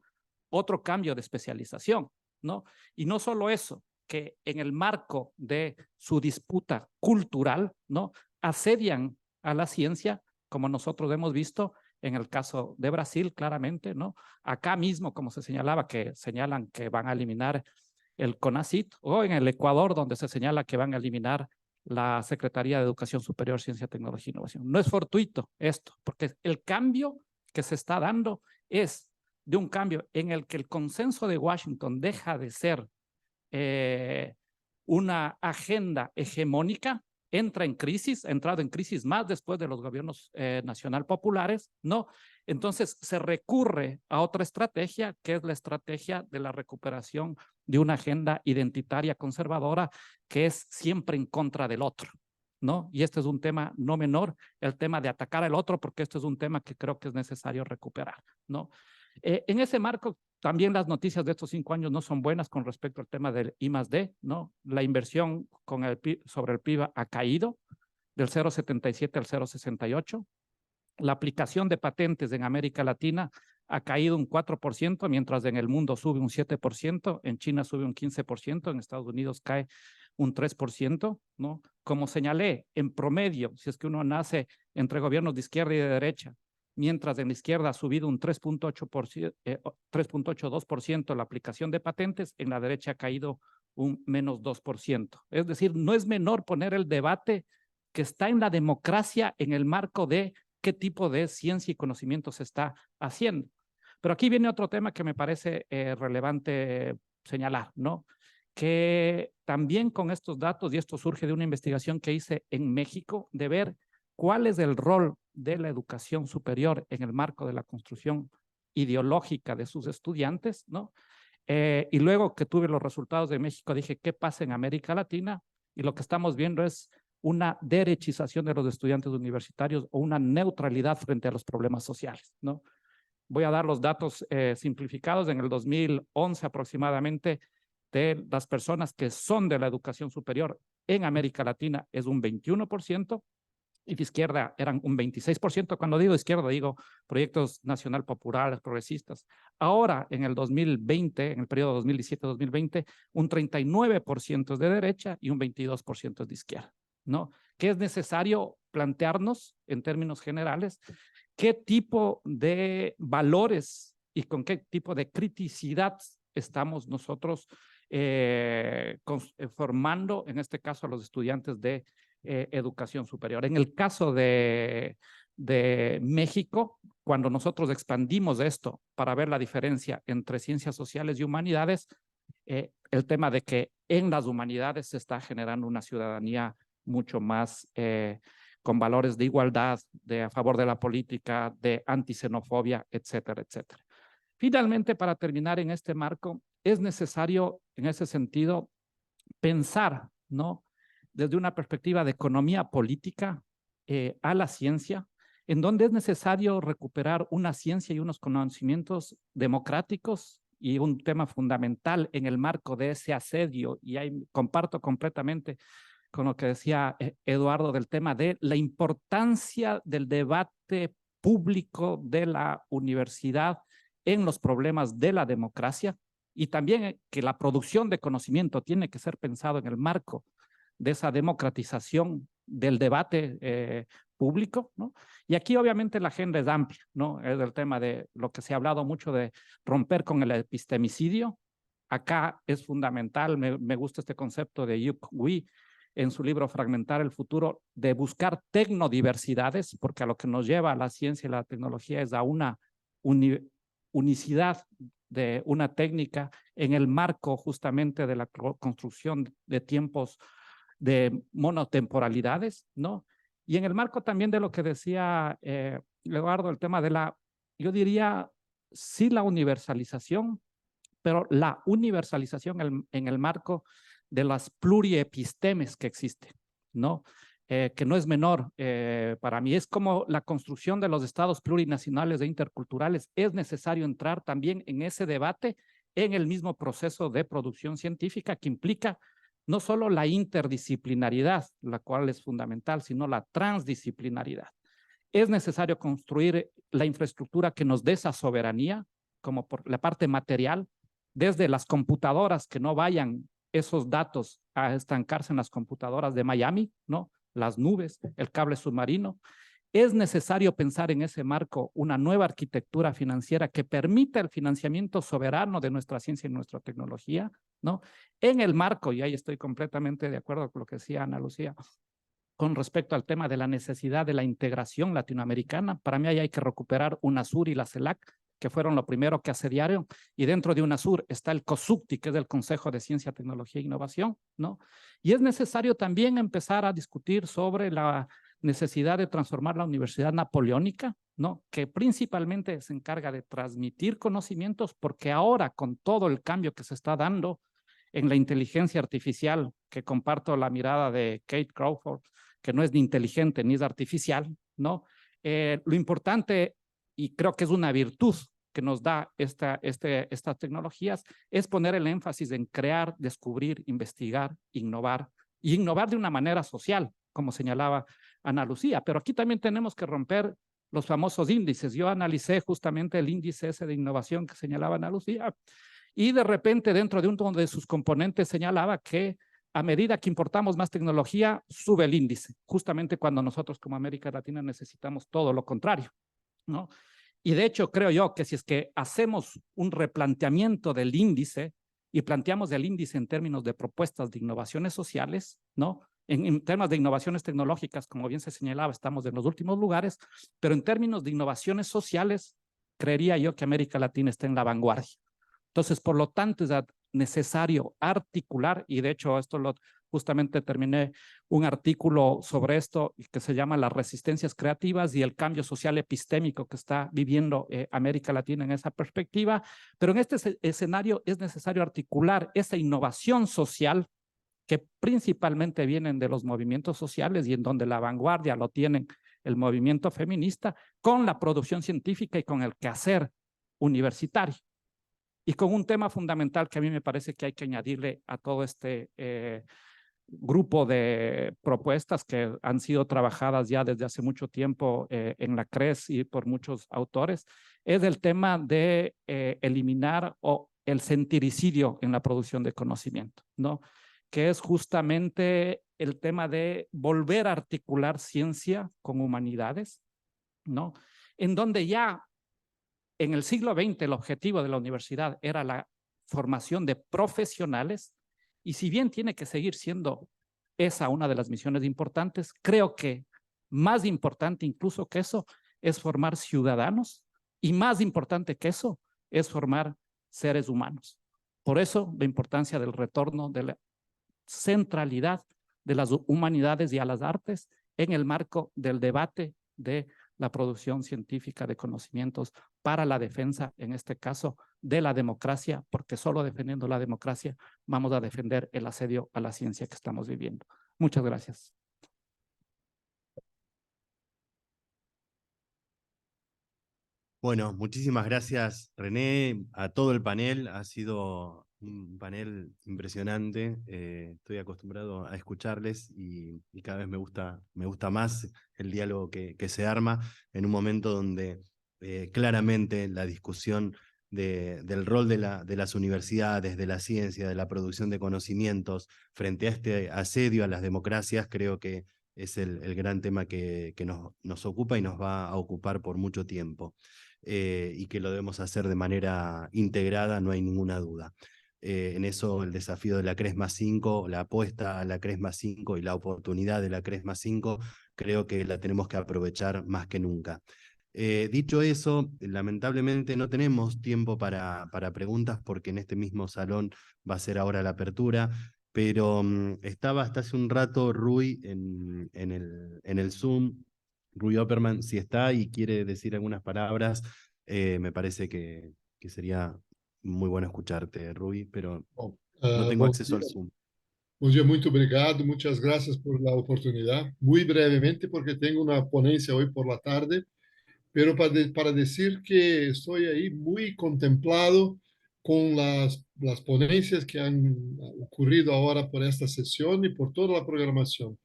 Speaker 5: otro cambio de especialización, ¿no? Y no solo eso, que en el marco de su disputa cultural, ¿no? Asedian a la ciencia, como nosotros hemos visto en el caso de Brasil, claramente, ¿no? Acá mismo, como se señalaba, que señalan que van a eliminar el CONACYT, o en el Ecuador, donde se señala que van a eliminar la Secretaría de Educación Superior, Ciencia, Tecnología e Innovación. No es fortuito esto, porque el cambio que se está dando es de un cambio en el que el consenso de Washington deja de ser una agenda hegemónica, entra en crisis, ha entrado en crisis más después de los gobiernos nacional populares, ¿no? Entonces se recurre a otra estrategia, que es la estrategia de la recuperación de una agenda identitaria conservadora, que es siempre en contra del otro, ¿no? Y este es un tema no menor, el tema de atacar al otro, porque este es un tema que creo que es necesario recuperar, ¿no? En ese marco, también las noticias de estos 5 años no son buenas con respecto al tema del I+D, ¿no? La inversión con el PIB, sobre el PIB ha caído del 0,77 al 0,68. La aplicación de patentes en América Latina ha caído un 4%, mientras en el mundo sube un 7%, en China sube un 15%, en Estados Unidos cae un 3%, ¿no? Como señalé, en promedio, si es que uno nace entre gobiernos de izquierda y de derecha, mientras en la izquierda ha subido un 3.82% la aplicación de patentes, en la derecha ha caído un menos 2%. Es decir, no es menor poner el debate que está en la democracia en el marco de qué tipo de ciencia y conocimiento se está haciendo. Pero aquí viene otro tema que me parece relevante señalar, ¿no? Que también con estos datos, y esto surge de una investigación que hice en México, de ver cuál es el rol de la educación superior en el marco de la construcción ideológica de sus estudiantes, ¿no? Y luego que tuve los resultados de México, dije, ¿qué pasa en América Latina? Y lo que estamos viendo es una derechización de los estudiantes universitarios o una neutralidad frente a los problemas sociales, ¿no? Voy a dar los datos simplificados. En el 2011 aproximadamente, de las personas que son de la educación superior en América Latina es un 21%, y de izquierda eran un 26%. Cuando digo izquierda, digo proyectos nacional populares, progresistas. Ahora, en el 2020, en el periodo 2017-2020, un 39% es de derecha y un 22% es de izquierda, ¿no? Que es necesario plantearnos, en términos generales, qué tipo de valores y con qué tipo de criticidad estamos nosotros formando, en este caso, a los estudiantes de educación superior. En el caso de México, cuando nosotros expandimos esto para ver la diferencia entre ciencias sociales y humanidades, el tema de que en las humanidades se está generando una ciudadanía mucho más con valores de igualdad, de a favor de la política, de antisenofobia, etcétera, etcétera. Finalmente, para terminar en este marco, es necesario, en ese sentido, pensar, ¿no?, desde una perspectiva de economía política a la ciencia, en donde es necesario recuperar una ciencia y unos conocimientos democráticos, y un tema fundamental en el marco de ese asedio, y ahí comparto completamente con lo que decía Eduardo del tema de la importancia del debate público de la universidad en los problemas de la democracia, y también que la producción de conocimiento tiene que ser pensado en el marco de esa democratización del debate público, ¿no? Y aquí obviamente la agenda es amplia, ¿no? Es el tema de lo que se ha hablado mucho de romper con el epistemicidio. Acá es fundamental, me gusta este concepto de Yuk Hui en su libro Fragmentar el futuro, de buscar tecnodiversidades, porque a lo que nos lleva a la ciencia y la tecnología es a una unicidad de una técnica en el marco justamente de la construcción de tiempos de monotemporalidades, ¿no? Y en el marco también de lo que decía Eduardo, el tema de la, yo diría, sí, la universalización, pero la universalización en el marco de las pluriepistemes que existen, ¿no? Que no es menor para mí. Es como la construcción de los estados plurinacionales e interculturales. Es necesario entrar también en ese debate en el mismo proceso de producción científica, que implica no solo la interdisciplinaridad, la cual es fundamental, sino la transdisciplinaridad. Es necesario construir la infraestructura que nos dé esa soberanía, como por la parte material, desde las computadoras, que no vayan esos datos a estancarse en las computadoras de Miami, ¿no? Las nubes, el cable submarino. Es necesario pensar en ese marco una nueva arquitectura financiera que permita el financiamiento soberano de nuestra ciencia y nuestra tecnología, ¿no? En el marco, y ahí estoy completamente de acuerdo con lo que decía Ana Lucía, con respecto al tema de la necesidad de la integración latinoamericana. Para mí ahí hay que recuperar UNASUR y la CELAC, que fueron lo primero que asediaron, y dentro de UNASUR está el COSUCTI, que es el Consejo de Ciencia, Tecnología e Innovación, ¿no? Y es necesario también empezar a discutir sobre la necesidad de transformar la Universidad Napoleónica, ¿no?, que principalmente se encarga de transmitir conocimientos, porque ahora, con todo el cambio que se está dando en la inteligencia artificial, que comparto la mirada de Kate Crawford, que no es ni inteligente ni es artificial, ¿no? Lo importante, y creo que es una virtud que nos da estas tecnologías, es poner el énfasis en crear, descubrir, investigar, innovar, y innovar de una manera social, como señalaba Ana Lucía. Pero aquí también tenemos que romper los famosos índices. Yo analicé justamente el índice ese de innovación que señalaba Ana Lucía, y de repente dentro de uno de sus componentes señalaba que a medida que importamos más tecnología, sube el índice, justamente cuando nosotros como América Latina necesitamos todo lo contrario, ¿no? Y de hecho creo yo que si es que hacemos un replanteamiento del índice y planteamos el índice en términos de propuestas de innovaciones sociales, ¿no?, en temas de innovaciones tecnológicas, como bien se señalaba, estamos en los últimos lugares, pero en términos de innovaciones sociales, creería yo que América Latina está en la vanguardia. Entonces, por lo tanto, es necesario articular, y de hecho justamente terminé un artículo sobre esto que se llama Las resistencias creativas y el cambio social epistémico que está viviendo América Latina en esa perspectiva, pero en este escenario es necesario articular esa innovación social que principalmente vienen de los movimientos sociales y en donde la vanguardia lo tienen el movimiento feminista, con la producción científica y con el quehacer universitario. Y con un tema fundamental que a mí me parece que hay que añadirle a todo este grupo de propuestas que han sido trabajadas ya desde hace mucho tiempo en la CRES y por muchos autores, es el tema de eliminar el sentiricidio en la producción de conocimiento, ¿no? Que es justamente el tema de volver a articular ciencia con humanidades, ¿no? En donde ya en el siglo XX el objetivo de la universidad era la formación de profesionales, y si bien tiene que seguir siendo esa una de las misiones importantes, creo que más importante incluso que eso es formar ciudadanos, y más importante que eso es formar seres humanos. Por eso la importancia del retorno de la centralidad de las humanidades y a las artes en el marco del debate de la producción científica de conocimientos para la defensa, en este caso, de la democracia, porque solo defendiendo la democracia vamos a defender el asedio a la ciencia que estamos viviendo. Muchas gracias.
Speaker 1: Bueno, muchísimas gracias, René, a todo el panel. Ha sido un panel impresionante. Estoy acostumbrado a escucharles y cada vez me gusta más el diálogo que se arma en un momento donde claramente la discusión del rol de las universidades, de la ciencia, de la producción de conocimientos frente a este asedio a las democracias, creo que es el gran tema que nos ocupa y nos va a ocupar por mucho tiempo. Y que lo debemos hacer de manera integrada, no hay ninguna duda. En eso el desafío de la CRES+5, la apuesta a la CRES+5 y la oportunidad de la CRES+5, creo que la tenemos que aprovechar más que nunca. Dicho eso, lamentablemente no tenemos tiempo para preguntas porque en este mismo salón va a ser ahora la apertura, pero estaba hasta hace un rato Rui en el Zoom. Rui Opperman, si está y quiere decir algunas palabras, me parece que sería muy bueno escucharte, Rui, pero no tengo acceso al Zoom.
Speaker 6: Bom dia, muito obrigado, muchas gracias por la oportunidad. Muy brevemente, porque tengo una ponencia hoy por la tarde, pero para decir que estoy ahí muy contemplado con las ponencias que han ocurrido ahora por esta sesión y por toda la programación.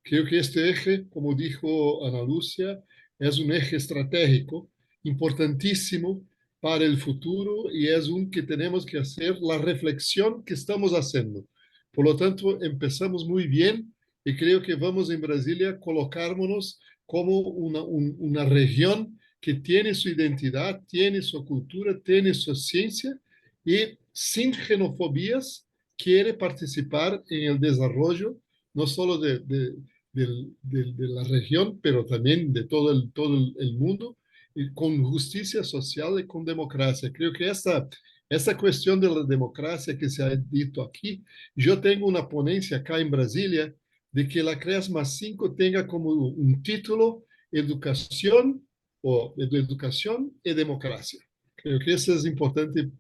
Speaker 6: Creo que este eje, como dijo Ana Lucia, es un eje estratégico importantísimo para el futuro y es un que tenemos que hacer la reflexión que estamos haciendo. Por lo tanto, empezamos muy bien y creo que vamos en Brasilia a colocarnos como una región que tiene su identidad, tiene su cultura, tiene su ciencia y sin xenofobías quiere participar en el desarrollo no solo de la región, pero también de todo el mundo, y con justicia social y con democracia. Creo que esta cuestión de la democracia que se ha dicho aquí, yo tengo una ponencia acá en Brasilia de que la CRES+5 tenga como un título educación y democracia. Creo que eso es importante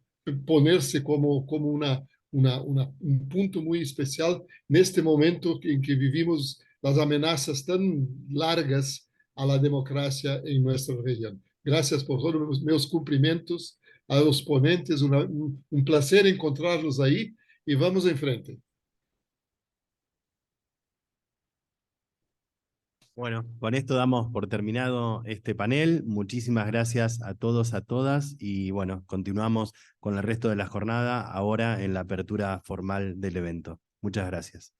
Speaker 6: ponerse como un punto muy especial en este momento en que vivimos las amenazas tan largas a la democracia en nuestra región. Gracias por todos meus cumprimentos a los ponentes, un placer encontrarlos ahí y vamos en frente.
Speaker 1: Bueno, con esto damos por terminado este panel. Muchísimas gracias a todos, a todas, y bueno, continuamos con el resto de la jornada ahora en la apertura formal del evento. Muchas gracias.